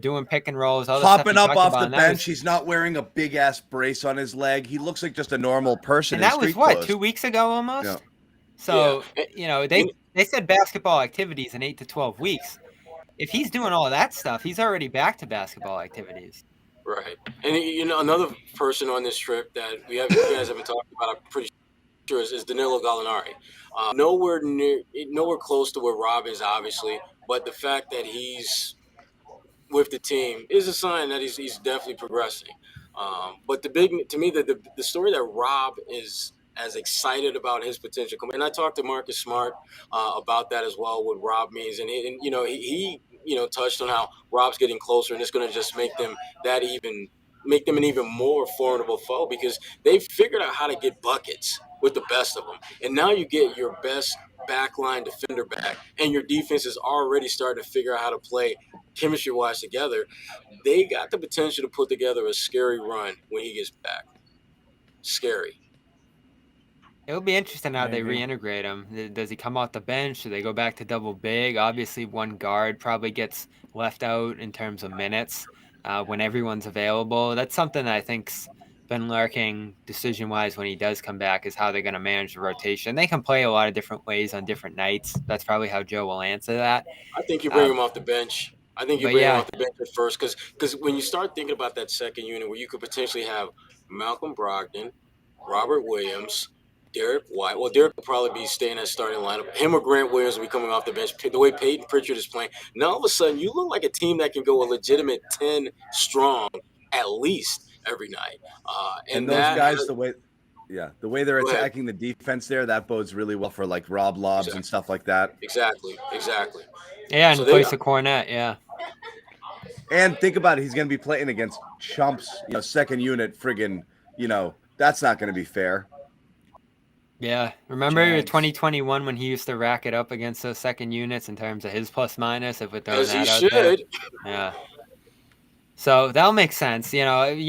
Doing pick and rolls. All Hopping up off the bench. He's not wearing a big ass brace on his leg. He looks like just a normal person. And that was what, 2 weeks ago almost. Yeah. So they said basketball activities in 8 to 12 weeks. If he's doing all of that stuff, he's already back to basketball activities. Right. And another person on this trip that you guys haven't talked about, I'm pretty is Danilo Gallinari. Nowhere close to where Rob is, obviously, but the fact that he's with the team is a sign that he's definitely progressing. But the story that Rob is as excited about his potential. And I talked to Marcus Smart about that as well, what Rob means, and he touched on how Rob's getting closer, and it's going to just make them an even more formidable foe because they've figured out how to get buckets with the best of them. And now you get your best backline defender back, and your defense is already starting to figure out how to play chemistry-wise together. They got the potential to put together a scary run when he gets back. Scary. It'll be interesting how they Maybe. reintegrate him. Does he come off the bench? Do they go back to double big? Obviously, one guard probably gets left out in terms of minutes when everyone's available. That's something that I think's been lurking decision-wise when he does come back is how they're going to manage the rotation. They can play a lot of different ways on different nights. That's probably how Joe will answer that. I think you bring him off the bench. I think you But bring him yeah, off the bench at first because when you start thinking about that second unit where you could potentially have Malcolm Brogdon, Robert Williams, Derek White. Well, Derek will probably be staying at starting lineup. Him or Grant Williams will be coming off the bench. The way Peyton Pritchard is playing, now all of a sudden you look like a team that can go a legitimate 10 strong at least every night. And those guys, the way they're Go ahead. attacking the defense there, that bodes really well for like Rob Lobs and stuff like that. Exactly. yeah, So in they place got- of Kornet, yeah. And think about it, he's going to be playing against chumps, second unit, friggin', that's not going to be fair. Yeah, remember Jags. 2021 when he used to rack it up against those second units in terms of his plus minus, if we're throwing As he that out there. should. Yeah. So that'll make sense. You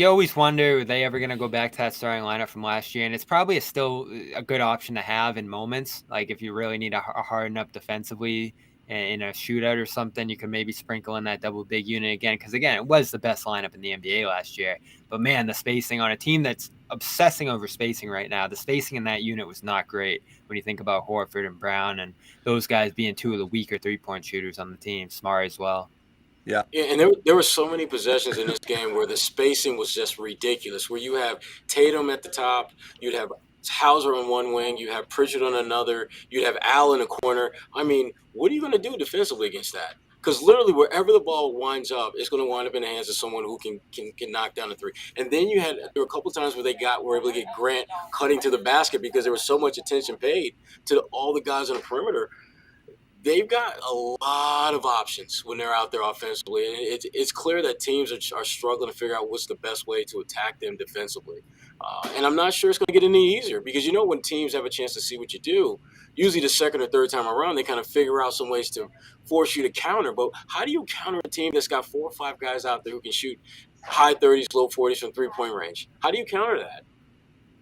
always wonder, are they ever going to go back to that starting lineup from last year? And it's probably still a good option to have in moments. Like if you really need to harden up defensively in a shootout or something, you can maybe sprinkle in that double big unit again. Because again, it was the best lineup in the NBA last year. But man, the spacing on a team that's obsessing over spacing right now, the spacing in that unit was not great when you think about Horford and Brown and those guys being two of the weaker 3-point shooters on the team. Smart as well. Yeah, and there were so many possessions in this game where the spacing was just ridiculous, where you have Tatum at the top, you'd have Hauser on one wing, you have Pritchard on another, you'd have Al in a corner. I mean, what are you going to do defensively against that? Because literally wherever the ball winds up, it's going to wind up in the hands of someone who can knock down a three. And then there were a couple of times where were able to get Grant cutting to the basket because there was so much attention paid to all the guys on the perimeter. They've got a lot of options when they're out there offensively. And it's clear that teams are struggling to figure out what's the best way to attack them defensively. And I'm not sure it's going to get any easier because, when teams have a chance to see what you do, usually the second or third time around, they kind of figure out some ways to force you to counter. But how do you counter a team that's got 4 or 5 guys out there who can shoot high 30s, low 40s from 3-point range? How do you counter that?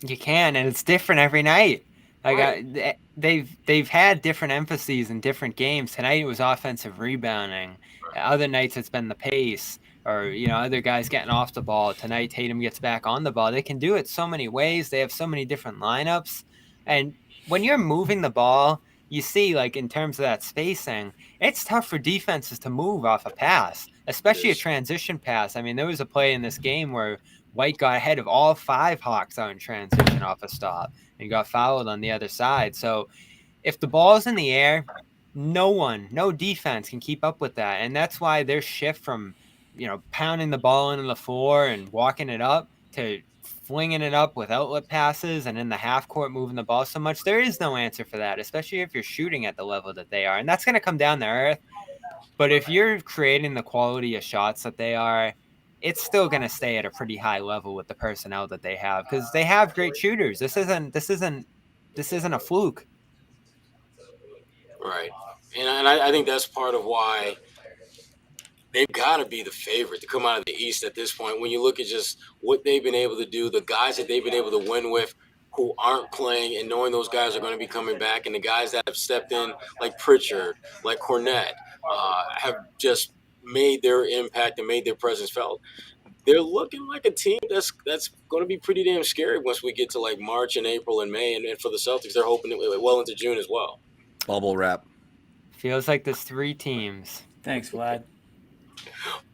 You can, and it's different every night. Like Right. they've had different emphases in different games. Tonight it was offensive rebounding. Other nights it's been the pace, or other guys getting off the ball. Tonight Tatum gets back on the ball. They can do it so many ways. They have so many different lineups, and when you're moving the ball, you see like in terms of that spacing, it's tough for defenses to move off a pass, especially a transition pass. I mean, there was a play in this game where White got ahead of all 5 Hawks out in transition off a stop and got fouled on the other side. So if the ball's in the air, no defense can keep up with that. And that's why their shift from, pounding the ball into the floor and walking it up to flinging it up with outlet passes and in the half court moving the ball so much, there is no answer for that, especially if you're shooting at the level that they are. And that's going to come down to earth. But if you're creating the quality of shots that they are, it's still going to stay at a pretty high level with the personnel that they have because they have great shooters. This isn't a fluke. Right. And I think that's part of why they've got to be the favorite to come out of the East at this point. When you look at just what they've been able to do, the guys that they've been able to win with who aren't playing and knowing those guys are going to be coming back, and the guys that have stepped in like Pritchard, like Kornet, have just made their impact and made their presence felt. They're looking like a team that's going to be pretty damn scary once we get to like March and April and May. And for the Celtics, they're hoping well into June as well. Bubble wrap. Feels like there's 3 teams. Thanks, Vlad.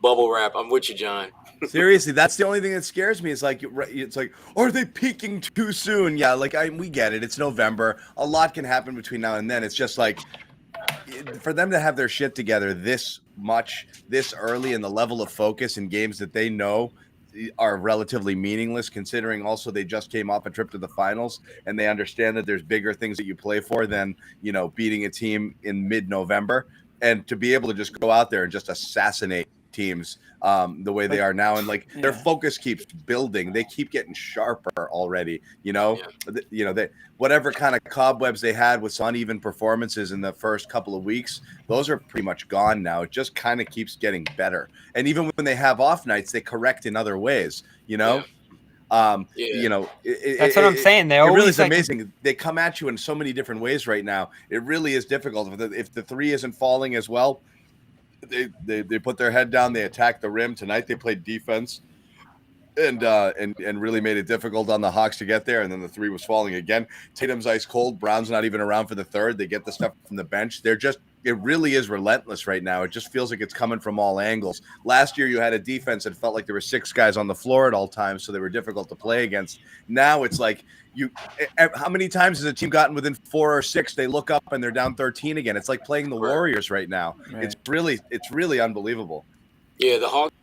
Bubble wrap. I'm with you, John. Seriously, that's the only thing that scares me. Is like it's like, are they peaking too soon? Yeah, like we get it. It's November. A lot can happen between now and then. It's just like for them to have their shit together this much, this early, and the level of focus in games that they know are relatively meaningless, considering also they just came off a trip to the finals and they understand that there's bigger things that you play for than, beating a team in mid-November. And to be able to just go out there and just assassinate teams the way they are now, and their focus keeps building. They keep getting sharper already. They, whatever kind of cobwebs they had with some uneven performances in the first couple of weeks, those are pretty much gone now. It just kind of keeps getting better. And even when they have off nights, they correct in other ways. That's what I'm saying. It really is amazing. They come at you in so many different ways right now. It really is difficult. If the three isn't falling as well, they put their head down. They attack the rim. Tonight they played defense and really made it difficult on the Hawks to get there. And then the three was falling again. Tatum's ice cold. Brown's not even around for the third. They get the stuff from the bench. It really is relentless right now. It just feels like it's coming from all angles. Last year you had a defense that felt like there were 6 guys on the floor at all times, so they were difficult to play against. Now it's like how many times has a team gotten within 4 or 6? They look up and they're down 13 again. It's like playing the Warriors right now. Right. It's really unbelievable. Yeah, the Hawks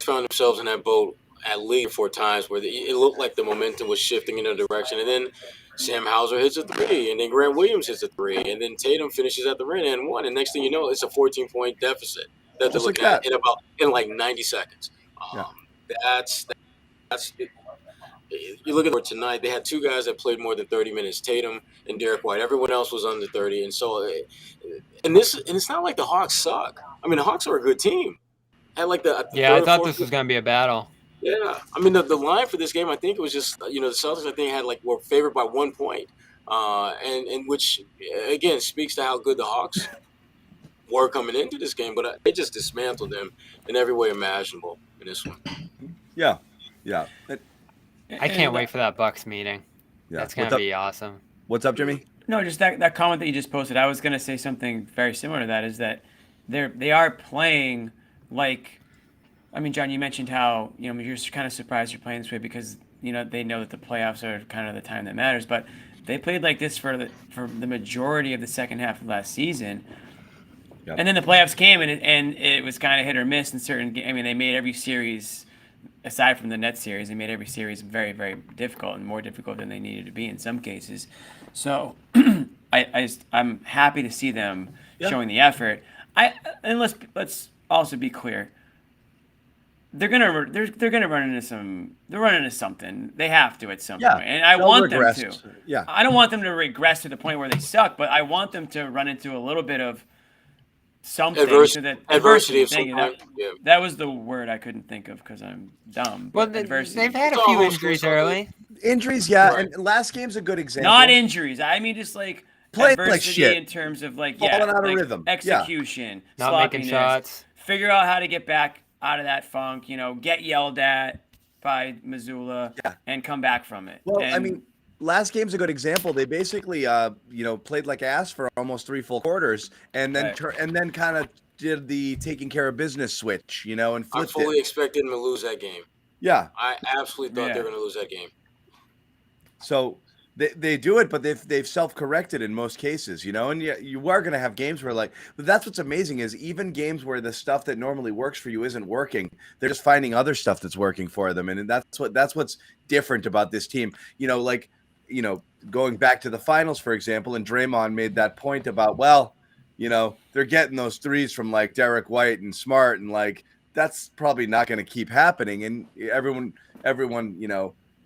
found themselves in that boat at least 4 times where it looked like the momentum was shifting in a direction, and then Sam Hauser hits a 3, and then Grant Williams hits a 3, and then Tatum finishes at the rim and 1, and next thing you know, it's a 14-point deficit that they're looking at in like 90 seconds. That's it. You look at it tonight, they had 2 guys that played more than 30 minutes, Tatum and Derek White. Everyone else was under 30, and so it's not like the Hawks suck. I mean, the Hawks are a good team. I thought this was going to be a battle. Yeah, I mean the line for this game, I think it was just the Celtics. I think were favored by 1 point, and which again speaks to how good the Hawks were coming into this game. But they just dismantled them in every way imaginable in this one. Yeah. I can't wait for that Bucks meeting. Yeah, that's gonna be awesome. What's up, Jimmy? No, just that comment that you just posted. I was gonna say something very similar to that. Is that they are playing like. I mean, John, you mentioned how you're kind of surprised you're playing this way because they know that the playoffs are kind of the time that matters. But they played like this for the majority of the second half of last season, and then the playoffs came and it was kind of hit or miss in certain games. I mean, they made every series, aside from the Nets series, they made every series very, very difficult and more difficult than they needed to be in some cases. So I'm happy to see them showing the effort. And let's also be clear. They're gonna run into something. They have to at some point, and I want them to. Yeah, I don't want them to regress to the point where they suck, but I want them to run into a little bit of something. Adversity. That was the word I couldn't think of because I'm dumb. Well, they've had a few injuries early. Injuries, yeah, right. And last game's a good example. Not injuries. I mean, just like playing like shit in terms of falling out of rhythm, execution, not making shots, figure out how to get back out of that funk, get yelled at by Missoula and come back from it. Well, I mean, last game's a good example. They basically, played like ass for almost 3 full quarters and then kind of did the taking care of business switch, and flipped it. I fully expected them to lose that game. Yeah. I absolutely thought they were going to lose that game. So they do it, but they've self-corrected in most cases, and you are going to have games where but that's what's amazing is even games where the stuff that normally works for you isn't working, they're just finding other stuff that's working for them. And that's what's different about this team, going back to the finals, for example, and Draymond made that point about, they're getting those threes from Derek White and Smart. And that's probably not going to keep happening. And everyone,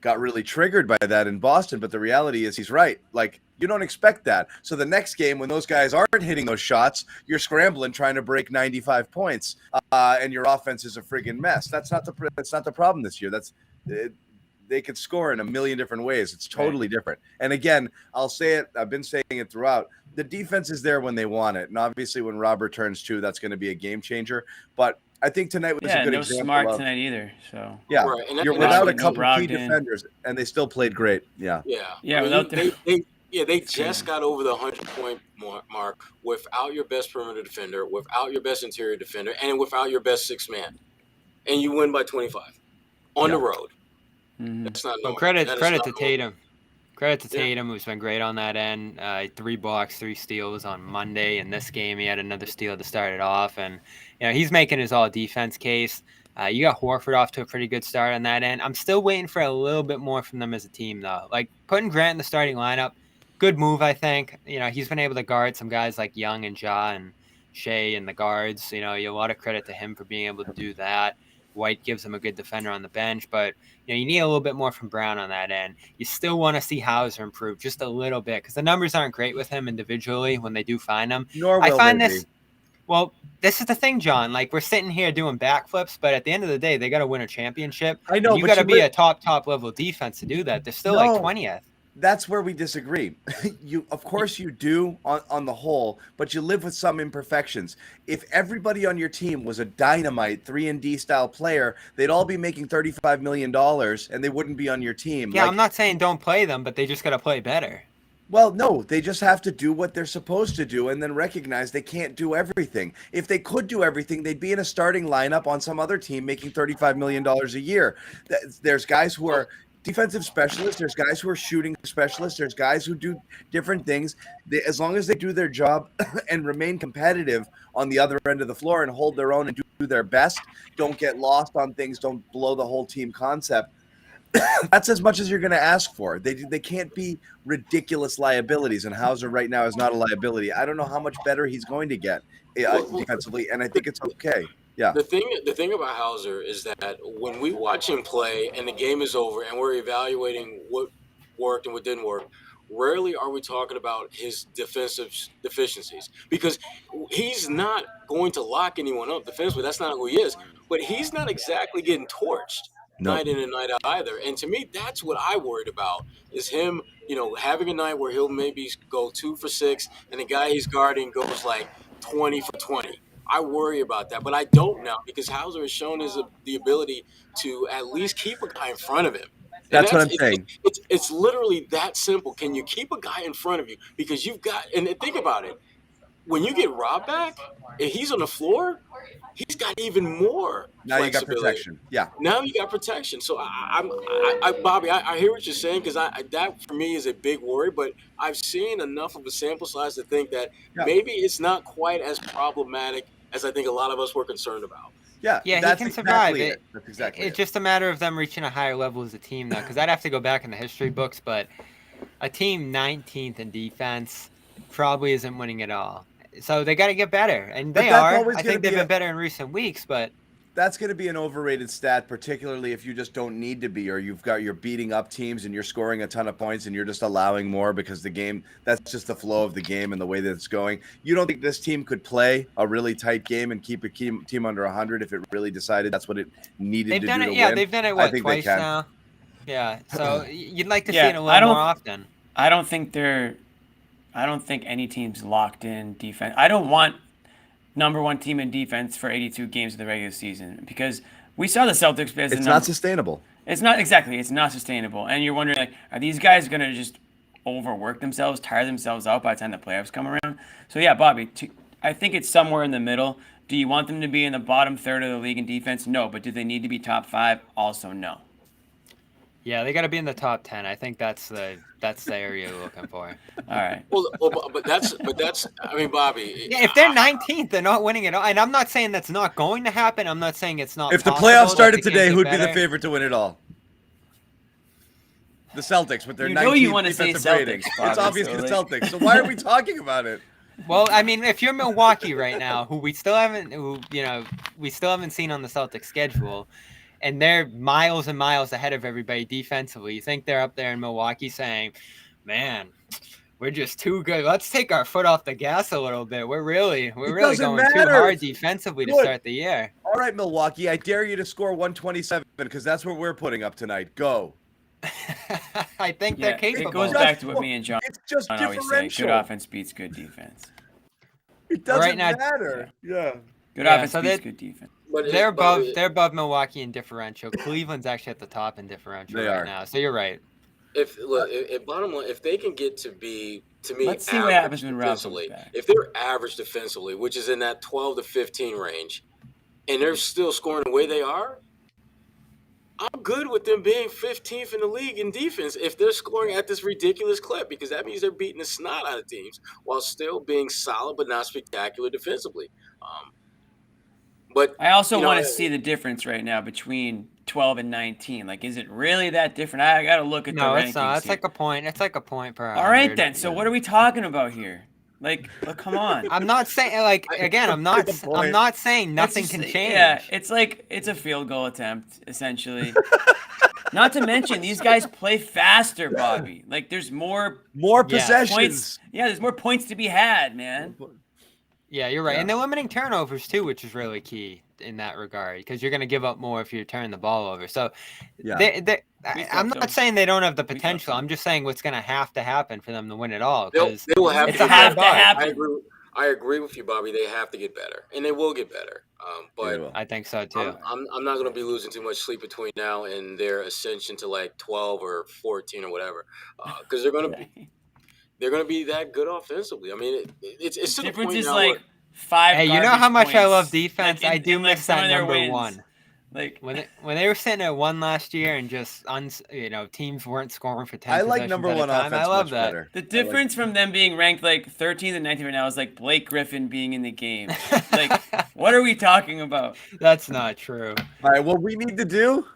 got really triggered by that in Boston, but the reality is he's right. You don't expect that. So the next game, when those guys aren't hitting those shots, you're scrambling trying to break 95 points, and your offense is a friggin' mess. That's not the problem this year. They could score in a million different ways. It's totally different. And again, I'll say it. I've been saying it throughout. The defense is there when they want it, and obviously when Robert turns 2, that's going to be a game changer. But I think tonight was a good example. Yeah, no Smart tonight either. So right. You're without a couple key defenders, and they still played great. Yeah. They just got over the 100-point mark without your best perimeter defender, without your best interior defender, and without your best 6 man, and you win by 25. on Yeah. the road. Mhm. That's not Well, normal. credit That is to not normal. Tatum. Credit to Yeah. Tatum, who's been great on that end. 3 blocks, 3 steals on Monday. In this game, he had another steal to start it off, and he's making his all defense case. You got Horford off to a pretty good start on that end. I'm still waiting for a little bit more from them as a team, though. Like putting Grant in the starting lineup, good move, I think. He's been able to guard some guys like Young and Ja and Shea and the guards. A lot of credit to him for being able to do that. White gives him a good defender on the bench, but you need a little bit more from Brown on that end. You still want to see Hauser improve just a little bit because the numbers aren't great with him individually when they do find him. Nor I will find they this. be. Well, this is the thing, John. Like we're sitting here doing backflips, but at the end of the day, they got to win a championship. I know, and you but got to you be li- a top level defense to do that. They're still like No. 20th. That's where we disagree. Of course you do on the whole, but you live with some imperfections. If everybody on your team was a dynamite 3-and-D style player, they'd all be making $35 million and they wouldn't be on your team. Yeah, I'm not saying don't play them, but they just got to play better. Well, no, they just have to do what they're supposed to do and then recognize they can't do everything. If they could do everything, they'd be in a starting lineup on some other team making $35 million a year. There's guys who are defensive specialists. There's guys who are shooting specialists. There's guys who do different things. As long as they do their job and remain competitive on the other end of the floor and hold their own and do their best, don't get lost on things, don't blow the whole team concept. That's as much as you're going to ask for. They can't be ridiculous liabilities, and Hauser right now is not a liability. I don't know how much better he's going to get defensively, and I think it's okay. Yeah. The thing about Hauser is that when we watch him play and the game is over and we're evaluating what worked and what didn't work, rarely are we talking about his defensive deficiencies because he's not going to lock anyone up defensively. That's not who he is. But he's not exactly getting torched night in and night out either. And to me, that's what I worried about is him, having a night where he'll maybe go 2 for 6 and the guy he's guarding goes like 20 for 20. I worry about that, but I don't now because Hauser has shown the ability to at least keep a guy in front of him. That's what I'm saying. It's literally that simple. Can you keep a guy in front of you? Because you've got – and think about it. When you get Rob back, if he's on the floor, he's got even more Now you got flexibility. protection. Yeah. Now you got protection. So, Bobby, I hear what you're saying because that for me is a big worry, but I've seen enough of a sample size to think that maybe it's not quite as problematic as I think a lot of us were concerned about. Yeah, he that's can survive. exactly That's exactly It's just a matter of them reaching a higher level as a team now, because I'd have to go back in the history books, but a team 19th in defense probably isn't winning it all. So they got to get better, and they are. I think they've been better in recent weeks, but that's going to be an overrated stat, particularly if you just don't need to be, or you're beating up teams and you're scoring a ton of points and you're just allowing more because the game, that's just the flow of the game and the way that it's going. You don't think this team could play a really tight game and keep a team under 100 if it really decided that's what it needed to do to win? Yeah, they've done it, twice now? Yeah, so you'd like to see it a little more often. I don't think any team's locked in defense. I don't want number one team in defense for 82 games of the regular season because we saw the Celtics as it's not sustainable. It's not sustainable. And you're wondering, like, are these guys going to just overwork themselves, tire themselves out by the time the playoffs come around? So yeah, Bobby, I think it's somewhere in the middle. Do you want them to be in the bottom third of the league in defense? No. But do they need to be top 5? Also no. Yeah, they got to be in the top 10. I think that's the area you're looking for. All right. Well, but that's. I mean, Bobby. Yeah, if they're 19th, they're not winning it all. And I'm not saying that's not going to happen. I'm not saying it's not. If the playoffs started today, who'd be the favorite to win it all? The Celtics with their 19th defensive rating. It's obviously the Celtics. So why are we talking about it? Well, I mean, if you're Milwaukee right now, who we still haven't seen on the Celtics schedule. And they're miles and miles ahead of everybody defensively. You think they're up there in Milwaukee saying, man, we're just too good. Let's take our foot off the gas a little bit. We're really going too hard defensively to start the year. All right, Milwaukee, I dare you to score 127 because that's what we're putting up tonight. Go. I think they're capable. It goes back to what me and John always say. Good offense beats good defense. It doesn't matter. Yeah. Good offense beats good defense. But they're above Milwaukee in differential. Cleveland's actually at the top in differential now. So you're right. Bottom line, if they can get to me, let's see what happens when Rob comes back. If they're average defensively, which is in that 12 to 15 range, and they're still scoring the way they are, I'm good with them being 15th in the league in defense if they're scoring at this ridiculous clip, because that means they're beating the snot out of teams while still being solid but not spectacular defensively. But I also want to see the difference right now between 12 and 19. Like, is it really that different? I got to look at the rankings. No, it's not. It's here. like a point. It's like a point per 100. All right, then. So what are we talking about here? Like, come on. I'm not saying I'm not saying nothing can change. Yeah, it's like it's a field goal attempt essentially. Not to mention these guys play faster, Bobby. Like there's more possessions. Points. Yeah, there's more points to be had, man. Yeah, you're right. Yeah. And they're limiting turnovers too, which is really key in that regard, because you're going to give up more if you turn the ball over. So I'm not saying they don't have the potential. I'm just saying what's going to have to happen for them to win it all. They will have it's to a high bar. happen. I agree with you, Bobby. They have to get better, and they will get better. But I think so too. I'm not going to be losing too much sleep between now and their ascension to like 12 or 14 or whatever, because they're going to be that good offensively. I mean, it's the to the difference point is now like 5. Hey, you know how much I love defense? Like I do miss some that of their number wins. 1. Like when they were sitting at 1 last year and just teams weren't scoring for 10 I like possessions number at a 1 time. offense I love much that. better. the difference from them being ranked like 13th and 19th right now is like Blake Griffin being in the game. Like, what are we talking about? That's not true. All right, what we need to do,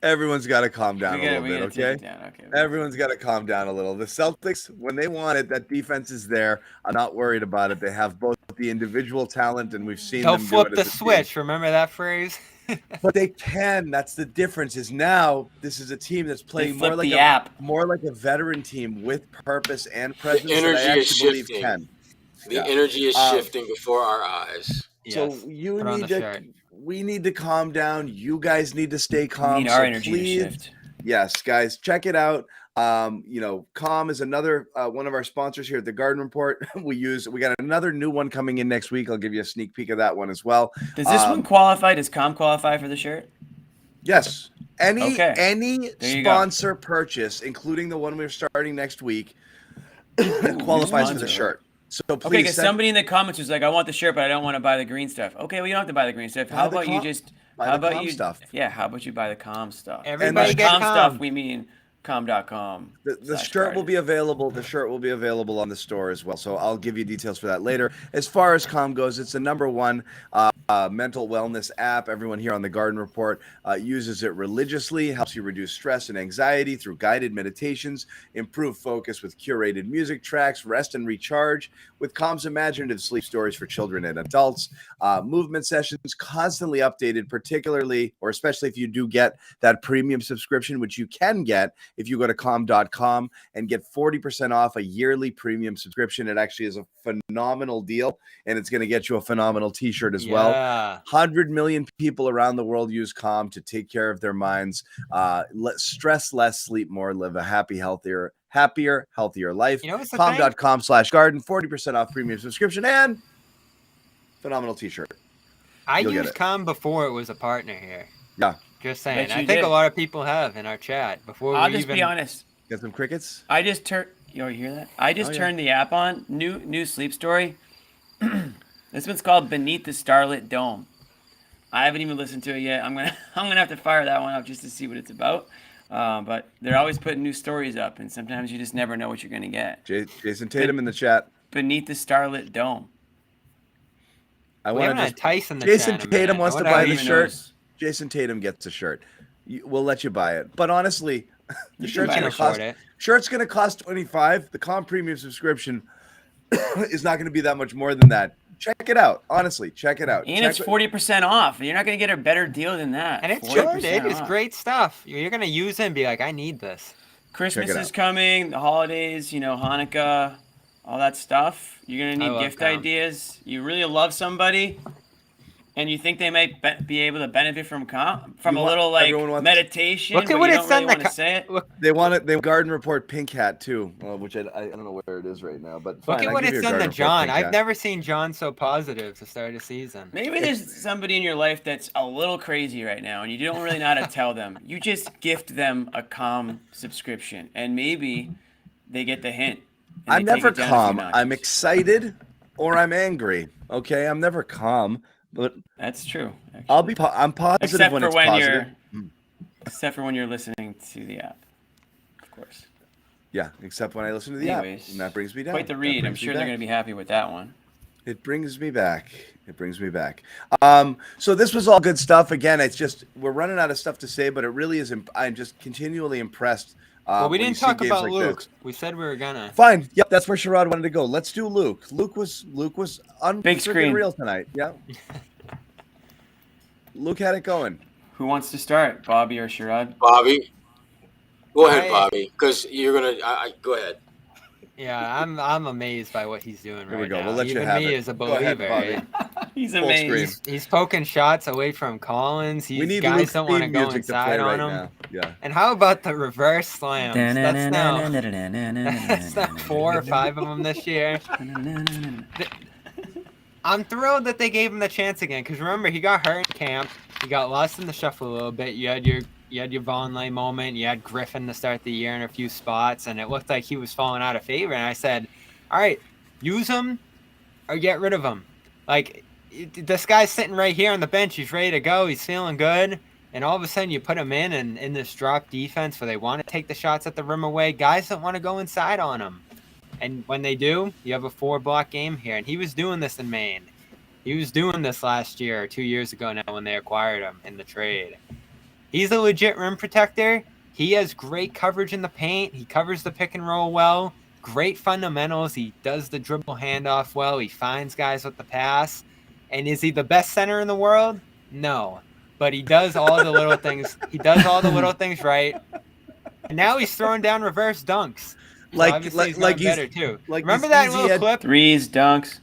everyone's got to calm down a little bit, okay? Okay. Everyone's got to calm down a little. The Celtics, when they want it, that defense is there. I'm not worried about it. They have both the individual talent, and we've seen They'll them flip do it the as a switch. team. Remember that phrase? But they can. That's the difference. Is now this is a team that's playing more like a veteran team with purpose and presence. The energy that I is actually believe shifting. can. The energy is shifting before our eyes. So we need to calm down. You guys need to stay calm. We need our energy to shift. Yes, guys, check it out. Calm is another one of our sponsors here at the Garden Report. We got another new one coming in next week. I'll give you a sneak peek of that one as well. Does this one qualify? Does Calm qualify for the shirt? Yes. Any sponsor purchase, including the one we're starting next week, qualifies for the shirt. So please. Okay, because somebody in the comments was like, "I want the shirt, but I don't want to buy the green stuff." Okay, well you don't have to buy the green stuff. How about you just buy the Calm stuff? Yeah, how about you buy the Calm stuff? Everybody and get Calm Calm stuff. We mean calm.com. The shirt will be available. The shirt will be available on the store as well. So I'll give you details for that later. As far as Calm goes, it's the number 1 mental wellness app. Everyone here on the Garden Report uses it religiously, helps you reduce stress and anxiety through guided meditations, improve focus with curated music tracks, rest and recharge with Calm's imaginative sleep stories for children and adults, movement sessions constantly updated, particularly or especially if you do get that premium subscription, which you can get if you go to calm.com and get 40% off a yearly premium subscription. It actually is a phenomenal deal, and it's going to get you a phenomenal t-shirt as well. 100 million people around the world use Calm to take care of their minds, stress less, sleep more, live a happier, healthier life. Calm.com/garden, 40% off premium subscription and phenomenal t-shirt. I used Calm before it was a partner here. Yeah. Just saying. I think a lot of people have in our chat before. I'll just be honest. Get some crickets. I just turned. You hear that? I just turned the app on. New sleep story. This one's called Beneath the Starlit Dome. I haven't even listened to it yet. I'm gonna have to fire that one up just to see what it's about. But they're always putting new stories up, and sometimes you just never know what you're gonna get. Jason Tatum in the chat. Beneath the Starlit Dome. Jason Tatum wants to buy the shirt. Jason Tatum gets a shirt. We'll let you buy it. But honestly, the shirt's going to cost $25. The Calm premium subscription is not going to be that much more than that. Check it out. Honestly, check it out. And it's 40% off. You're not going to get a better deal than that. And it's short. It's great stuff. You're going to use it and be like, I need this. Christmas is coming, the holidays, Hanukkah, all that stuff. You're going to need gift ideas. You really love somebody, and you think they might be able to benefit from a little meditation. Look at what it said. They want it. They Garden Report pink hat too, which I don't know where it is right now. But fine, look at what it said to John. I've never seen John so positive to start a season. Maybe there's somebody in your life that's a little crazy right now, and you don't really know how to tell them. You just gift them a Calm subscription, and maybe they get the hint. I'm never calm. I'm excited or I'm angry. Okay, I'm never calm. But that's true. Actually. I'm positive when it's positive. Except for when you're listening to the app, of course. Yeah, except when I listen to the app, Anyways, and that brings me down. quite the read. I'm sure they're going to be happy with that one. It brings me back. So this was all good stuff. Again, it's just we're running out of stuff to say, but it really is. I'm just continually impressed. Well, we when you didn't see talk games about like Luke. this. We said we were gonna. Fine. Yep, that's where Sherrod wanted to go. Let's do Luke. Luke was Big screen. real tonight. Yeah. Luke had it going. Who wants to start, Bobby or Sherrod? Bobby, go ahead, Bobby, because you're gonna. Go ahead. Yeah, I'm amazed by what he's doing Here we right go. now. We'll let you Even have me it. as a Go ahead, believer. Bobby. He's Full amazing. screen. He's poking shots away from Collins. We need Guys Luke's don't want to theme go music to inside play right on him. now. Yeah. And how about the reverse slams? That's now 4 or 5 of them this year. I'm thrilled that they gave him the chance again because remember he got hurt in camp. He got lost in the shuffle a little bit. You had your Vonleh moment. You had Griffin to start the year in a few spots, and it looked like he was falling out of favor. And I said, all right, use him or get rid of him. Like, this guy's sitting right here on the bench. He's ready to go. He's feeling good. And all of a sudden you put him in this drop defense where they want to take the shots at the rim away. Guys don't want to go inside on him. And when they do, you have a 4-block game here. And he was doing this in Maine. He was doing this last year or 2 years ago now when they acquired him in the trade. He's a legit rim protector. He has great coverage in the paint. He covers the pick and roll well. Great fundamentals. He does the dribble handoff well. He finds guys with the pass. And is he the best center in the world? No. But he does all the little things. He does all the little things right. And now he's throwing down reverse dunks. So obviously he's better too. Remember that little clip? Threes, dunks.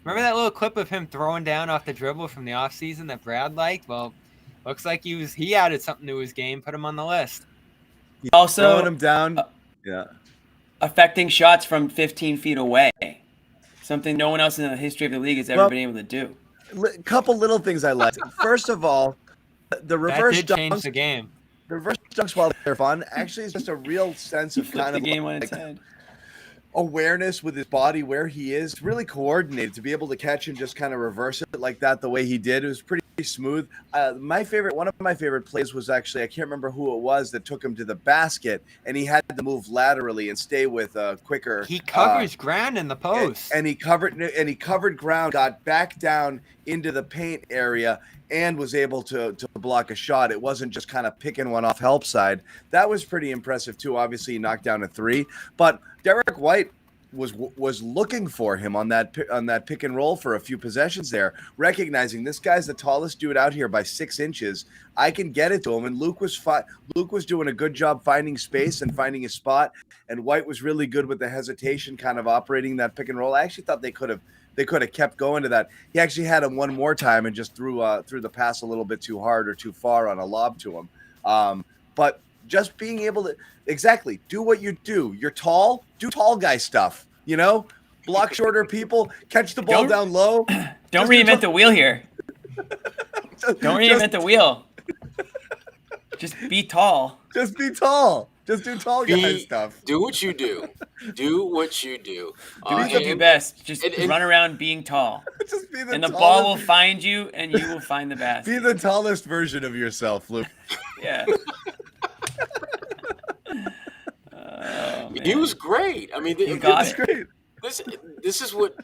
Remember that little clip of him throwing down off the dribble from the offseason that Brad liked? Well, looks like he added something to his game, put him on the list. Also throwing him down. Yeah. Affecting shots from 15 feet away. Something no one else in the history of the league has ever been able to do. A couple little things I liked. First of all, the reverse that did change the game. The reverse dunks, while they're fun, actually is just a real sense of kind the of game on its head. Awareness with his body, where he is, really coordinated to be able to catch and just kind of reverse it like that the way he did. It was pretty smooth. One of my favorite plays was actually, I can't remember who it was that took him to the basket, and he had to move laterally and stay with a quicker. He covers ground in the post, and he covered ground, got back down into the paint area, and was able to block a shot. It wasn't just kind of picking one off help side. That was pretty impressive too. Obviously, he knocked down a 3, but Derek White was looking for him on that pick and roll for a few possessions there, recognizing this guy's the tallest dude out here by 6 inches. I can get it to him, and Luke was doing a good job finding space and finding his spot, and White was really good with the hesitation, kind of operating that pick and roll. I actually thought they could have kept going to that. He actually had him one more time and just threw the pass a little bit too hard or too far on a lob to him. But just being able to exactly do what you do. You're tall, do tall guy stuff, block shorter people, catch the ball down low. Don't reinvent the wheel here. Don't reinvent the wheel. Just be tall. Just be tall. Just do tall guy stuff. Do what you do. Do what you do. Do what you do best. Just run around being tall. Just be and the ball will find you, and you will find the basket. Be the tallest version of yourself, Luke. Yeah. He was great. I mean, he got it. Great. This is what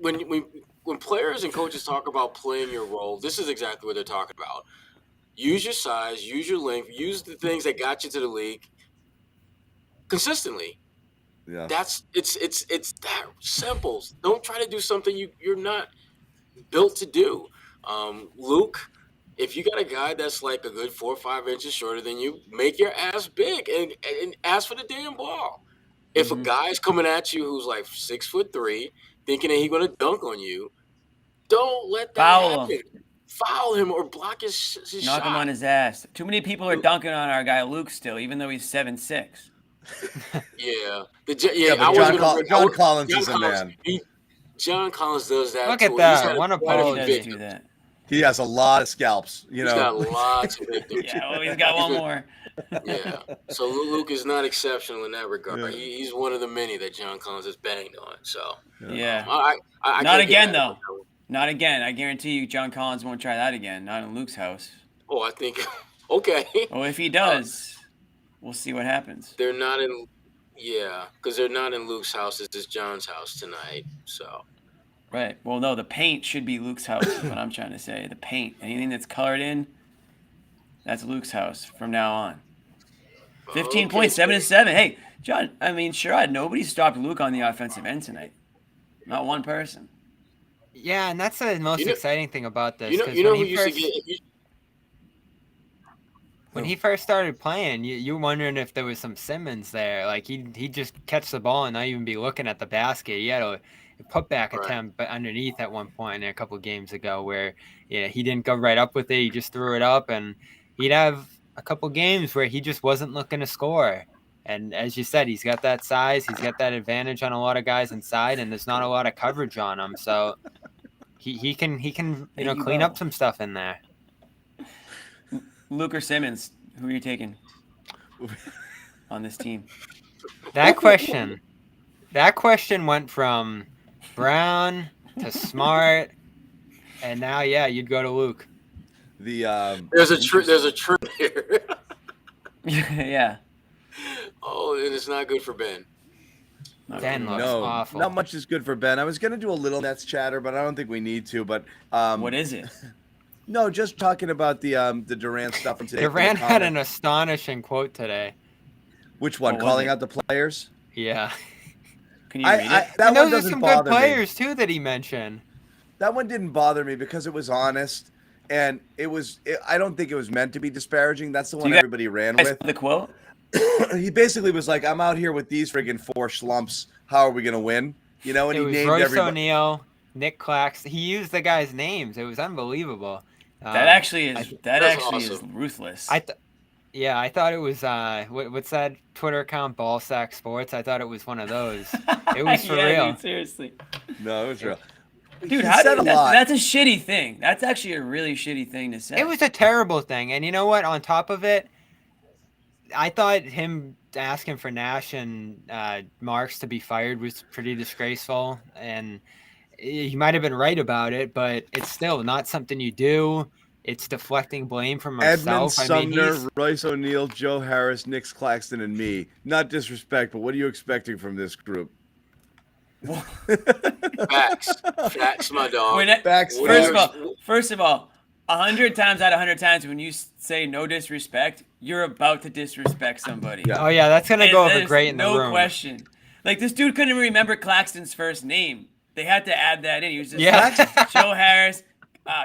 when players and coaches talk about playing your role, this is exactly what they're talking about. Use your size, use your length, use the things that got you to the league consistently. Yeah. It's that simple. Don't try to do something you're not built to do. Luke, if you got a guy that's like a good 4 or 5 inches shorter than you, make your ass big and ask for the damn ball. If a guy's coming at you who's like 6'3", thinking that he's gonna dunk on you, don't let that happen. Foul him or block his shot. Knock him on his ass. Too many people are dunking on our guy Luke still, even though he's 7'6". Yeah. John Collins is a man. John Collins does that. Look at that. One apology. Do that. He has a lot of scalps. He's got lots of victims. Yeah, well, he's got one more. Yeah. So Luke is not exceptional in that regard. Yeah. He's one of the many that John Collins has banged on. So yeah. I not again though. Not again. I guarantee you, John Collins won't try that again. Not in Luke's house. Oh, I think Okay. Well, if he does, we'll see what happens. They're not in. Yeah, because they're not in Luke's house. This is John's house tonight. So. Right. Well, no, the paint should be Luke's house, is what I'm trying to say. The paint. Anything that's colored in, that's Luke's house from now on. 15 points, 7-7. Hey, John, I mean, Sherrod, nobody stopped Luke on the offensive end tonight. Not one person. Yeah, and that's the most exciting thing about this. You know who used to get. When he first started playing, you were wondering if there was some Simmons there. Like, he'd just catch the ball and not even be looking at the basket. He had a putback attempt underneath at one point a couple games ago where he didn't go right up with it. He just threw it up, and he'd have a couple games where he just wasn't looking to score. And as you said, he's got that size. He's got that advantage on a lot of guys inside, and there's not a lot of coverage on him. So he can clean up some stuff in there. Luke or Simmons, who are you taking on this team? That question went from Brown to Smart, and now you'd go to Luke. There's a trip here. Yeah. Oh, and it's not good for Ben. Ben looks awful. Not much is good for Ben. I was gonna do a little Nets chatter, but I don't think we need to. But what is it? No, just talking about the Durant stuff. Today Durant had an astonishing quote today. Which one? Calling out the players? Yeah. Can you read it? And those are some good players too that he mentioned. That one didn't bother me because it was honest, and I don't think it was meant to be disparaging. That's the one everybody ran with. The quote? He basically was like, "I'm out here with these friggin' 4 schlumps. How are we gonna win?" You know, and it he was named Royce everybody. O'Neal, Nick Claxton. He used the guys' names. It was unbelievable. That actually is awesome. ruthless. I thought it was what's that Twitter account, Ballsack Sports? I thought it was one of those. It was for real. Dude, seriously. No, it was real. Dude, that's a shitty thing. That's actually a really shitty thing to say. It was a terrible thing. And you know what? On top of it, I thought him asking for Nash and Marks to be fired was pretty disgraceful. And he might have been right about it, but it's still not something you do. It's deflecting blame from himself. Edmund Sumner, Royce O'Neal, Joe Harris, Nick Claxton, and me. Not disrespect, but what are you expecting from this group? Facts, my dog. First of all, 100 times out of 100 times when you say no disrespect, you're about to disrespect somebody. Yeah. Oh yeah, that's gonna go over great in the room. No question. Like this dude couldn't even remember Claxton's first name. They had to add that in. He was just Joe Harris,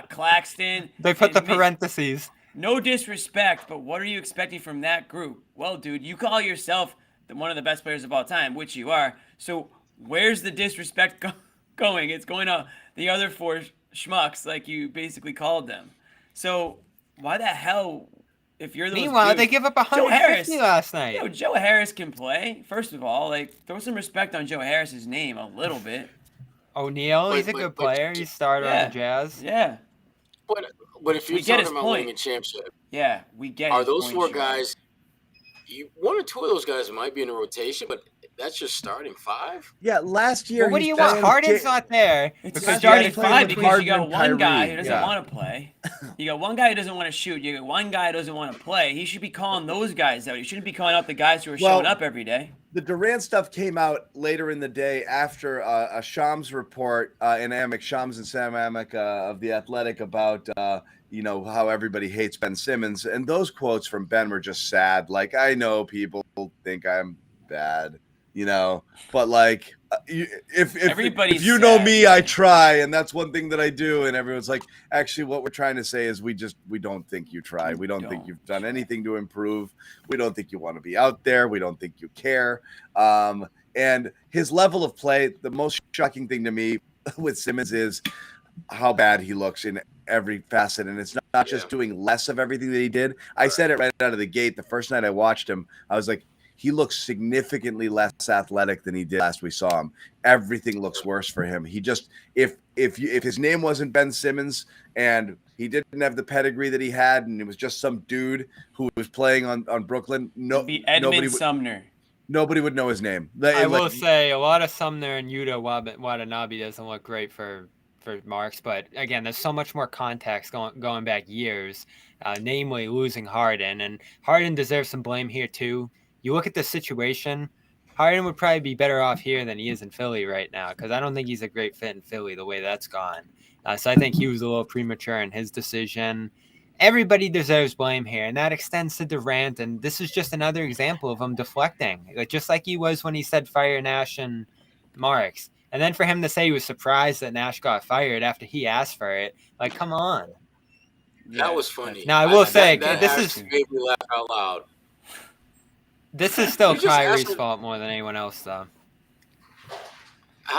Claxton. They put the parentheses. No disrespect, but what are you expecting from that group? Well, dude, you call yourself one of the best players of all time, which you are. So where's the disrespect going? It's going to the other 4 schmucks, like you basically called them. So why the hell, if you're those Meanwhile, dudes, they give up 150 last night. Joe Harris can play. First of all, like throw some respect on Joe Harris's name a little bit. O'Neal, he's a good player. He's started on the Jazz. Yeah. But if you're talking about winning a championship, we get. Are those 4 guys? 1 or 2 of those guys might be in a rotation, but that's just starting 5. Yeah, last year. Well, what do you want? Harden's not there. It's starting 5 because you got one guy who doesn't want to play. You got one guy who doesn't want to shoot. You got one guy who doesn't want to play. He should be calling those guys out. He shouldn't be calling out the guys who are showing up every day. The Durant stuff came out later in the day after a Shams report Shams and Sam Amick of The Athletic about how everybody hates Ben Simmons. And those quotes from Ben were just sad. Like, I know people think I'm bad, but like, if you know me, I try. And that's one thing that I do. And everyone's like, actually, what we're trying to say is we don't think you try. We don't think you've done anything to improve. We don't think you want to be out there. We don't think you care. And his level of play, the most shocking thing to me with Simmons is how bad he looks in every facet. And it's not just doing less of everything that he did. I said it right out of the gate. The first night I watched him, I was like, he looks significantly less athletic than he did last we saw him. Everything looks worse for him. He just, if his name wasn't Ben Simmons and he didn't have the pedigree that he had, and it was just some dude who was playing on Brooklyn, Sumner. Nobody would know his name. I will say a lot of Sumner and Yuta Watanabe doesn't look great for Marks. But again, there's so much more context going back years, namely losing Harden. And Harden deserves some blame here too. You look at the situation, Harden would probably be better off here than he is in Philly right now, because I don't think he's a great fit in Philly the way that's gone. So I think he was a little premature in his decision. Everybody deserves blame here, and that extends to Durant. And this is just another example of him deflecting, just like he was when he said fire Nash and Marks. And then for him to say he was surprised that Nash got fired after he asked for it, like, come on. Yeah, that was funny. Now, I will say, that this is made me laugh out loud. This is still You just Kyrie's asked him- fault more than anyone else, though.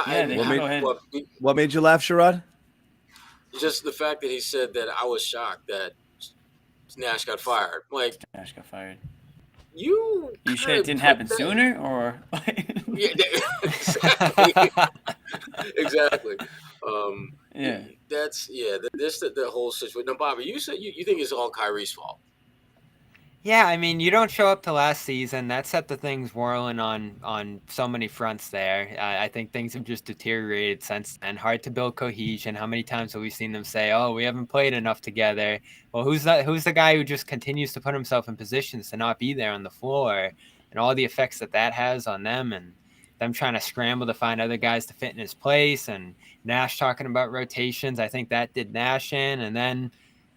Yeah, they can go ahead. What made you laugh, Sherrod? Just the fact that he said that, I was shocked that Nash got fired. Like, Nash got fired. you sure it didn't happen sooner, or? Yeah, exactly. Exactly. Yeah. That's the whole situation. Now, Bobby, you said you think it's all Kyrie's fault. Yeah, I mean, you don't show up to last season. That set the things whirling on so many fronts there. I think things have just deteriorated since then. Hard to build cohesion. How many times have we seen them say, "Oh, we haven't played enough together"? Well, who's the guy who just continues to put himself in positions to not be there on the floor, and all the effects that has on them, and them trying to scramble to find other guys to fit in his place, and Nash talking about rotations. I think that did Nash in, and then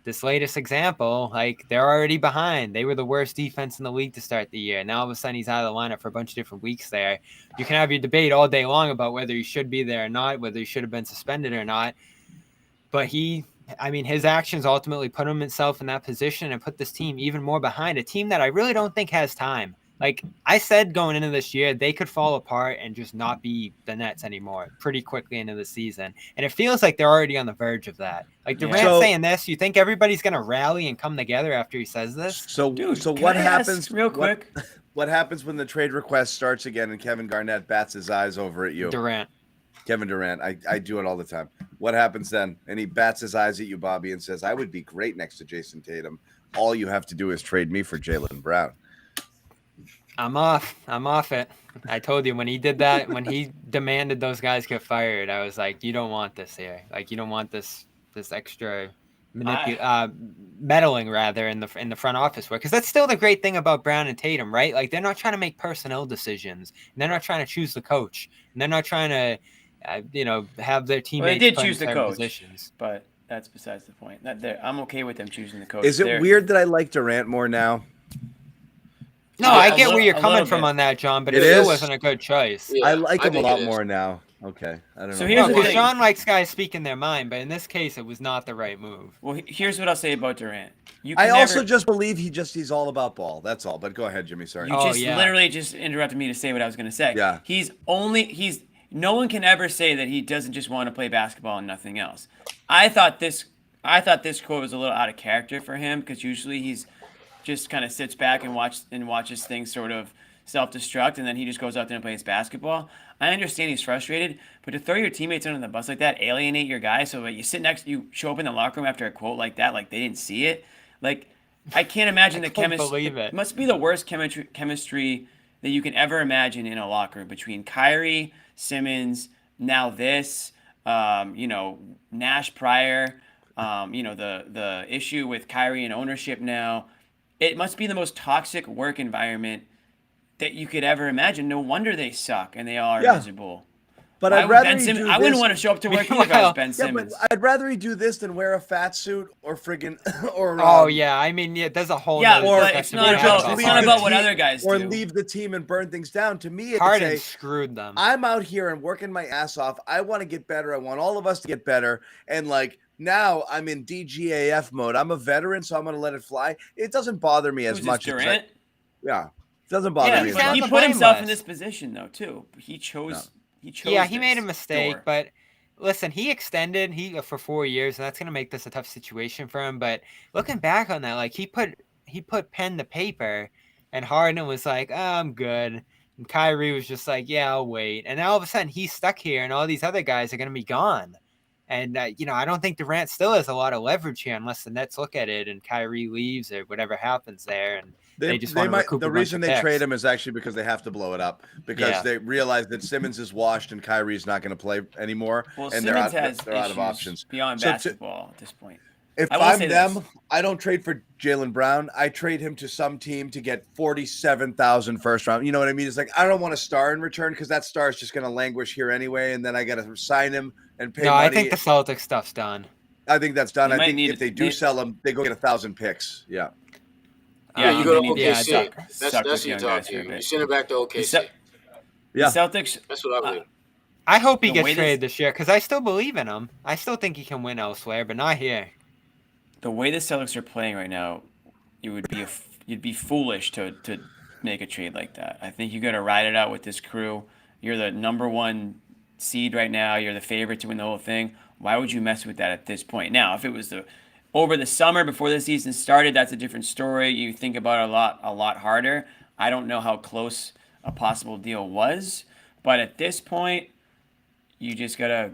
this latest example, like, they're already behind. They were the worst defense in the league to start the year. Now all of a sudden he's out of the lineup for a bunch of different weeks there. You can have your debate all day long about whether he should be there or not, whether he should have been suspended or not. But his actions ultimately put himself in that position and put this team even more behind, a team that I really don't think has time. Like I said, going into this year, they could fall apart and just not be the Nets anymore pretty quickly into the season. And it feels like they're already on the verge of that. Like Durant saying this, you think everybody's going to rally and come together after he says this? So Dude, what happens real quick? What happens when the trade request starts again and Kevin Garnett bats his eyes over at you? Kevin Durant. I do it all the time. What happens then? And he bats his eyes at you, Bobby, and says, "I would be great next to Jason Tatum. All you have to do is trade me for Jaylen Brown." I'm off it. I told you when he did that, when he demanded those guys get fired, I was like, you don't want this here. Like, you don't want this extra meddling rather in the front office work, because that's still the great thing about Brown and Tatum, right? Like, they're not trying to make personnel decisions, and they're not trying to choose the coach, and they're not trying to have their teammates. Well, they did choose the coach positions, but that's besides the point. I'm okay with them choosing the coach. Is it weird that I like Durant more now? No, I get where you're coming from on that, John, but it still wasn't a good choice. Yeah, I like him a lot more now. Okay, I don't know. So here's the thing. Sean likes guys speaking their mind, but in this case, it was not the right move. Well, here's what I'll say about Durant. I also just believe he's all about ball. That's all. But go ahead, Jimmy. Sorry. You literally just interrupted me to say what I was going to say. Yeah. No one can ever say that he doesn't just want to play basketball and nothing else. I thought this quote was a little out of character for him, because usually he's just kind of sits back and watches things sort of self-destruct, and then he just goes out there and plays basketball. I understand he's frustrated, but to throw your teammates under the bus like that, alienate your guys, so that you show up in the locker room after a quote like that, like they didn't see it. Like, I can't imagine the chemistry. It must be the worst chemistry that you can ever imagine in a locker room between Kyrie, Simmons, now this, Nash prior, the issue with Kyrie and ownership now. It must be the most toxic work environment that you could ever imagine. No wonder they suck and they all are miserable. But I wouldn't want to show up to work either if I was Ben Simmons. But I'd rather he do this than wear a fat suit or friggin' or. There's a whole. It's not about what other guys do. Or leave the team and burn things down. To me, Harden screwed them. I'm out here and working my ass off. I want to get better. I want all of us to get better. And now I'm in DGAF mode. I'm a veteran, so I'm going to let it fly. It doesn't bother me as much. Durant? It doesn't bother me as much. He put himself in this position, though, too. He chose. He made a mistake, but listen, he extended for 4 years, and that's going to make this a tough situation for him. But looking back on that, like he put pen to paper, and Harden was like, "Oh, I'm good," and Kyrie was just like, "Yeah, I'll wait." And now all of a sudden he's stuck here, and all these other guys are going to be gone. And, I don't think Durant still has a lot of leverage here unless the Nets look at it and Kyrie leaves or whatever happens there. And they just want to recoup the a bunch reason of they picks. trade him is actually because they have to blow it up because they realize that Simmons is washed and Kyrie's not going to play anymore. Well, and Simmons they're has out of options beyond basketball at this point. If I'm them, I don't trade for Jaylen Brown. I trade him to some team to get 47,000 first round. You know what I mean? It's like I don't want a star in return because that star is just going to languish here anyway, and then I got to sign him and pay money. I think the Celtics stuff's done. I think that's done. I think if they do sell him, they go get 1,000 picks. Yeah. You go to OKC. That's who you talk to. You send it back to OKC. The Celtics. That's what I believe. I hope he gets traded this year because I still believe in him. I still think he can win elsewhere, but not here. The way the Celtics are playing right now, you'd be foolish to make a trade like that. I think you got to ride it out with this crew. You're the number 1 seed right now. You're the favorite to win the whole thing. Why would you mess with that at this point? Now, if it was over the summer before the season started, that's a different story. You think about it a lot harder. I don't know how close a possible deal was, but at this point, you just gotta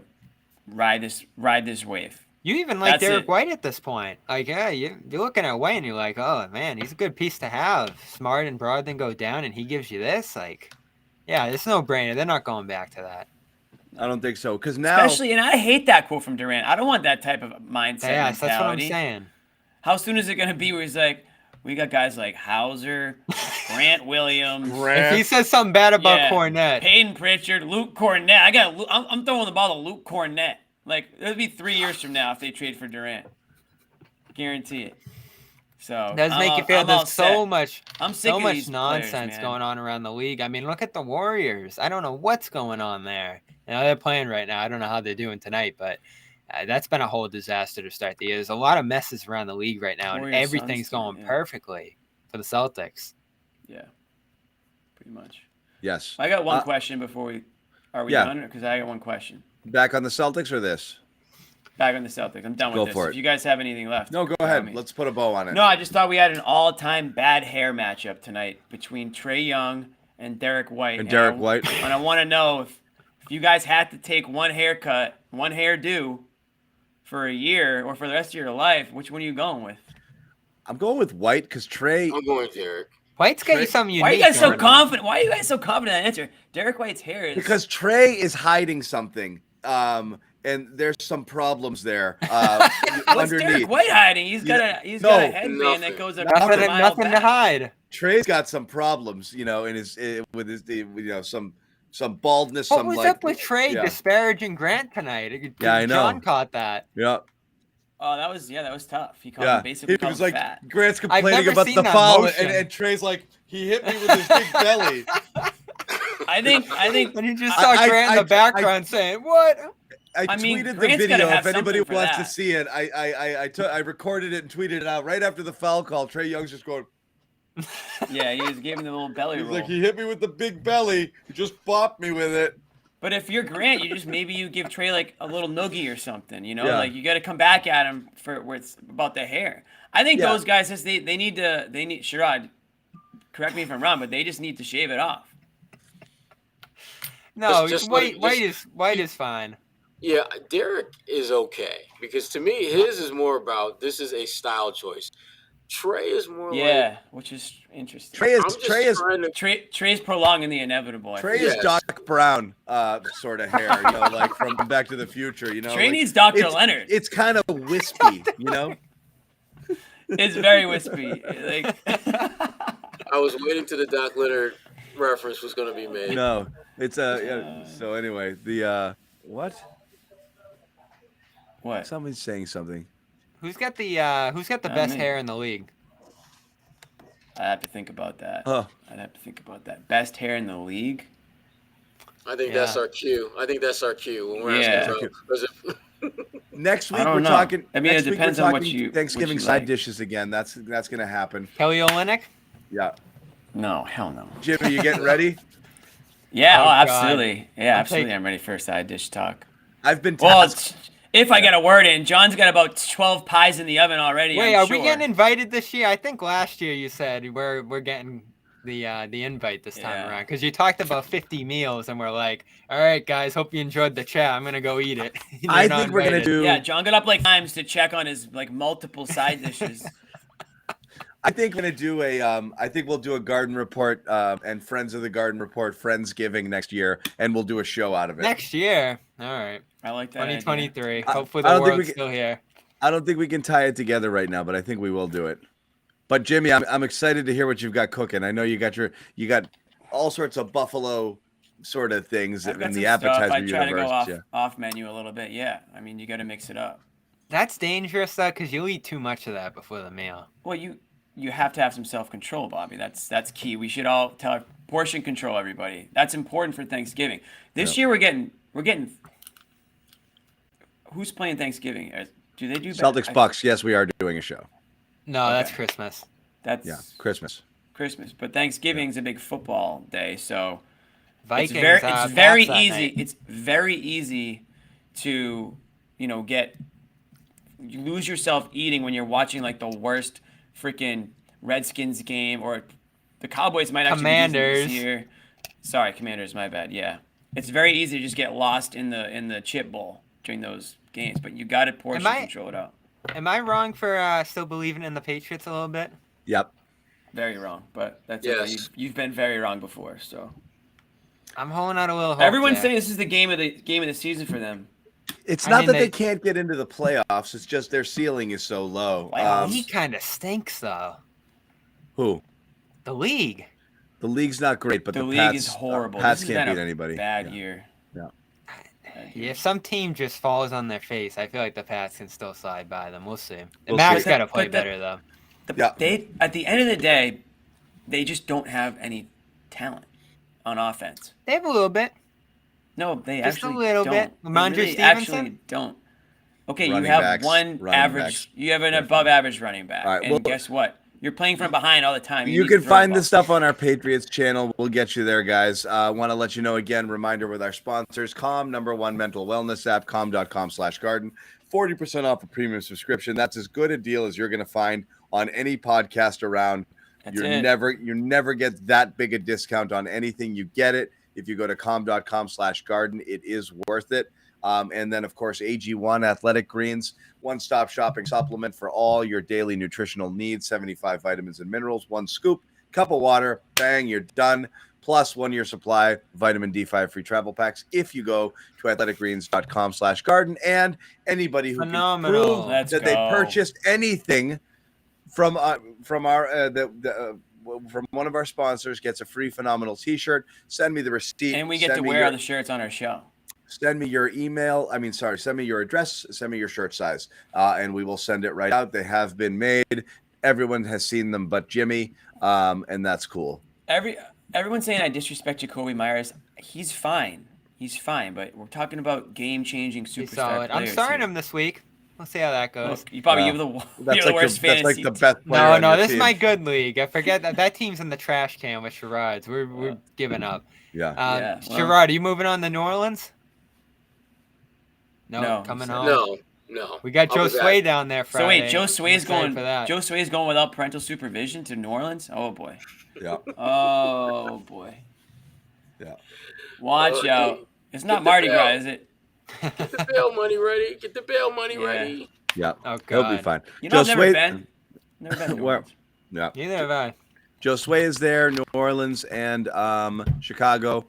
ride this wave. You even like Derek White at this point. Like, yeah, you're looking at White and you're like, oh man, he's a good piece to have. Smart and Brogdon go down and he gives you this. Like, yeah, it's no brainer. They're not going back to that. I don't think so. Because now, especially, and I hate that quote from Durant. I don't want that type of mindset. Yeah, mentality. that's what I'm saying. How soon is it going to be where he's like, we got guys like Hauser, Grant Williams. If he says something bad about Kornet, Peyton Pritchard, Luke Kornet. I'm throwing the ball to Luke Kornet. Like, it'll be 3 years from now if they trade for Durant. Guarantee it. So it does make you feel there's so much nonsense players, going on around the league. I mean, look at the Warriors. I don't know what's going on there. They're playing right now. I don't know how they're doing tonight, but that's been a whole disaster to start the year. There's a lot of messes around the league right now, and everything's going perfectly for the Celtics. Yeah, pretty much. Yes. I got one question before are we done? Because I got one question. Back on the Celtics or this? Back on the Celtics. I'm done with this. For it. If you guys have anything left. No, go ahead. Let's put a bow on it. No, I just thought we had an all-time bad hair matchup tonight between Trae Young and Derek White. And I want to know if you guys had to take one haircut, one hairdo for a year or for the rest of your life, which one are you going with? I'm going with White because Trae. I'm going with Derek. White's got you something unique. Why are you guys so confident? Why are you guys so confident in that answer? Derek White's hair is... Because Trae is hiding something. And there's some problems there What's Derek White hiding? He's got a headband that goes up nothing to hide. Trae's got some problems, some baldness. What was up with Trae disparaging Grant tonight? I know. John caught that. Yeah. Oh, that was tough. He called him basically. He was like, fat. Grant's complaining about the foul, and Trae's like, he hit me with his big belly. I think. And you just saw Grant in the background saying, "What?" I tweeted the video. If anybody wants to see it, I recorded it and tweeted it out right after the foul call. Trae Young's just going. Yeah, he was giving the little belly roll. He's like, he hit me with the big belly. He just bopped me with it. But if you're Grant, you give Trae like a little noogie or something, like you got to come back at him for where it's about the hair. I think those guys they need Sherrod, correct me if I'm wrong, but they just need to shave it off. No, White is fine. Yeah, Derek is okay because to me his is more about this is a style choice. Trae is more which is interesting. Trae is prolonging the inevitable. Trae is Doc Brown sort of hair, like from Back to the Future. Trae needs Dr. Leonard. It's kind of wispy, It's very wispy. Like I was waiting till the Doc Leonard reference was going to be made. No, it's so anyway, the what? What? Somebody's saying something. Who's got the best hair in the league? I have to think about that. Oh. I'd have to think about that. Best hair in the league? I think that's our cue. When we're asking Next week we're talking. I mean, it depends on what you Thanksgiving side dishes again. That's going to happen. Kelly Olynyk? Yeah. No, hell no. Jim, are you getting ready? Yeah, absolutely. Yeah, absolutely. I'm ready for a side dish talk. I've been tasked. If I get a word in, John's got about 12 pies in the oven already. Wait, are we getting invited this year? I think last year you said we're getting the invite this time Yeah. around, because you talked about 50 meals and we're like, all right, guys, hope you enjoyed the chat. I'm gonna go eat it. I think we're gonna do. Yeah, John got up like times to check on his like multiple side dishes. I think we're gonna do a. I think we'll do a Garden Report and Friends of the Garden Report Friendsgiving next year, and we'll do a show out of it. Next year. All right. I like that. 2023. Idea. Hopefully I the don't think world's we still here. I don't think we can tie it together right now, but I think we will do it. But Jimmy, I'm excited to hear what you've got cooking. I know you got all sorts of buffalo sort of things I've got in some the appetizer stuff. I try universe. to go off menu a little bit. Yeah, I mean you got to mix it up. That's dangerous though, because you'll eat too much of that before the meal. Well, you have to have some self-control, Bobby. That's key. We should all tell portion control, everybody. That's important for Thanksgiving. This year we're getting. Who's playing Thanksgiving? Do they do Celtics Bucks? Yes, we are doing a show. No, Okay. that's Christmas. That's Christmas. But Thanksgiving's a big football day, so Vikings. it's very Pats that easy. night. It's very easy to you lose yourself eating when you're watching like the worst freaking Redskins game, or the Cowboys might actually Commanders. be decent this year. Sorry, Commanders, my bad. Yeah, it's very easy to just get lost in the chip bowl during those games, but you got to portion control it out. Am I wrong for still believing in the Patriots a little bit? Yep. Very wrong, but that's Yes. okay. You've been very wrong before, so I'm holding out a little hope. everyone's there. saying this is the game of the season for them. It's I not mean, that they they can't get into the playoffs. It's just their ceiling is so low. He kind of stinks though. Who? The league. The league's not great, but The the league Pats, is horrible. Pats This has can't been beat a anybody. Bad Yeah. year. Yeah. If some team just falls on their face, I feel like the Pats can still slide by them. We'll see. We'll Mac's see. got to play But better though. They at the end of the day, they just don't have any talent on offense. They have a little bit. No, they Just actually a little don't. bit. They Ramondre really Stevenson? actually don't. Okay, Running you have backs, one running average. backs. You have an above average running back, All right, and well- guess what? You're playing from behind all the time. You need can to throw find the this ball. stuff on our Patriots channel. We'll get you there, guys. Want to let you know again, reminder with our sponsors, Calm, #1 mental wellness app, calm.com/garden. 40% off a premium subscription. That's as good a deal as you're going to find on any podcast around. That's You it. never get that big a discount on anything. You get it if you go to calm.com/garden. It is worth it. And then, of course, AG1 Athletic Greens, one-stop shopping supplement for all your daily nutritional needs, 75 vitamins and minerals, one scoop, cup of water, bang, you're done. Plus 1 year supply, vitamin D5 free travel packs if you go to athleticgreens.com/garden. And anybody who Phenomenal. can prove Let's that they go. purchased anything from one of our sponsors gets a free phenomenal t-shirt. Send me the receipt. And we get to Send me wear your- all the shirts on our show. Send me your email. Send me your address. Send me your shirt size, and we will send it right out. They have been made. Everyone has seen them but Jimmy, and that's cool. Everyone's saying I disrespect Jacoby Myers. He's fine. But we're talking about game-changing He's superstar solid. I'm players starting here. him this week. We'll see how that goes. Look, you probably Wow. give the That's you're like the worst that's like fantasy the best player. No, on your this is team. my good league. I forget that team's in the trash can with Sherrod's. We're giving up. Yeah. Yeah, well- Sherrod, are you moving on to New Orleans? No, coming so- home. No. We got I'll be Josue back. down there So Friday. wait, Josue's I'm going. excited for that. Josue's going without parental supervision to New Orleans. Oh boy. Yeah. Oh boy. Yeah. Watch Oh, out. It's not get the Mardi bell. Gras, is it? Get the bail money ready. Get the bail money Yeah. ready. Yeah. Oh, He'll be God. fine. You know, I've never Josue- been. Never been to New Where- Orleans. Yeah. Neither have I. Josue is there, New Orleans and Chicago,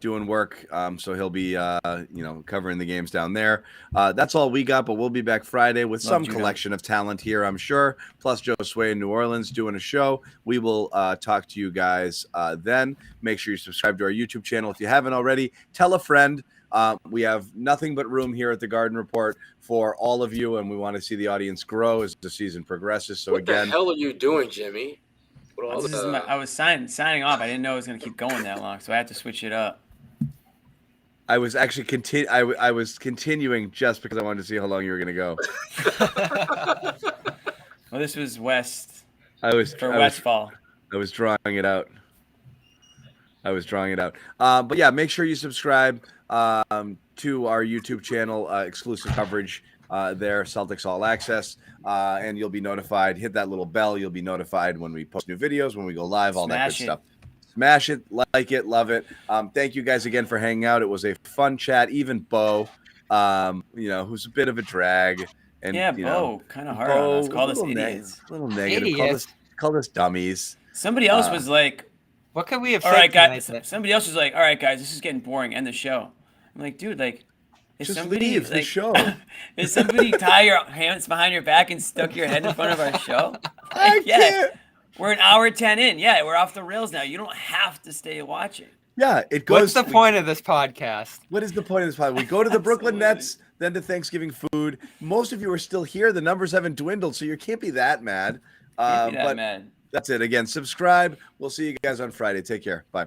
doing work. So he'll be, covering the games down there. That's all we got, but we'll be back Friday with some Judo. collection of talent here, I'm sure. Plus Josue in New Orleans doing a show. We will talk to you guys then. Make sure you subscribe to our YouTube channel if you haven't already. Tell a friend. We have nothing but room here at the Garden Report for all of you, and we want to see the audience grow as the season progresses. So What again, the hell are you doing, Jimmy? With all I was signing off. I didn't know it was going to keep going that long, so I had to switch it up. I was actually I was continuing just because I wanted to see how long you were going to go. Well, this was West I Westfall. was drawing it out. But yeah, make sure you subscribe to our YouTube channel, exclusive coverage there, Celtics All Access, and you'll be notified. Hit that little bell. You'll be notified when we post new videos, when we go live, all that good stuff. Smash it, like it, love it. Thank you guys again for hanging out. It was a fun chat. Even Bo, who's a bit of a drag. And, yeah, Bo, kind of hard on us. Called us idiots. Little negative. Called us dummies. Somebody else was like, what could we have all said? right, guys. Somebody else was like, all right, guys, this is getting boring. End the show. I'm like, dude, like, just leave the show. Is somebody tie your hands behind your back and stuck your head in front of our show? I can't. We're an hour 10 in. Yeah, we're off the rails now. You don't have to stay watching. Yeah, it goes. What's the point of this podcast? What is the point of this podcast? We go to the Brooklyn Nets, then to Thanksgiving food. Most of you are still here. The numbers haven't dwindled, so you can't be that mad. Can't be that mad. That's it. Again, subscribe. We'll see you guys on Friday. Take care. Bye.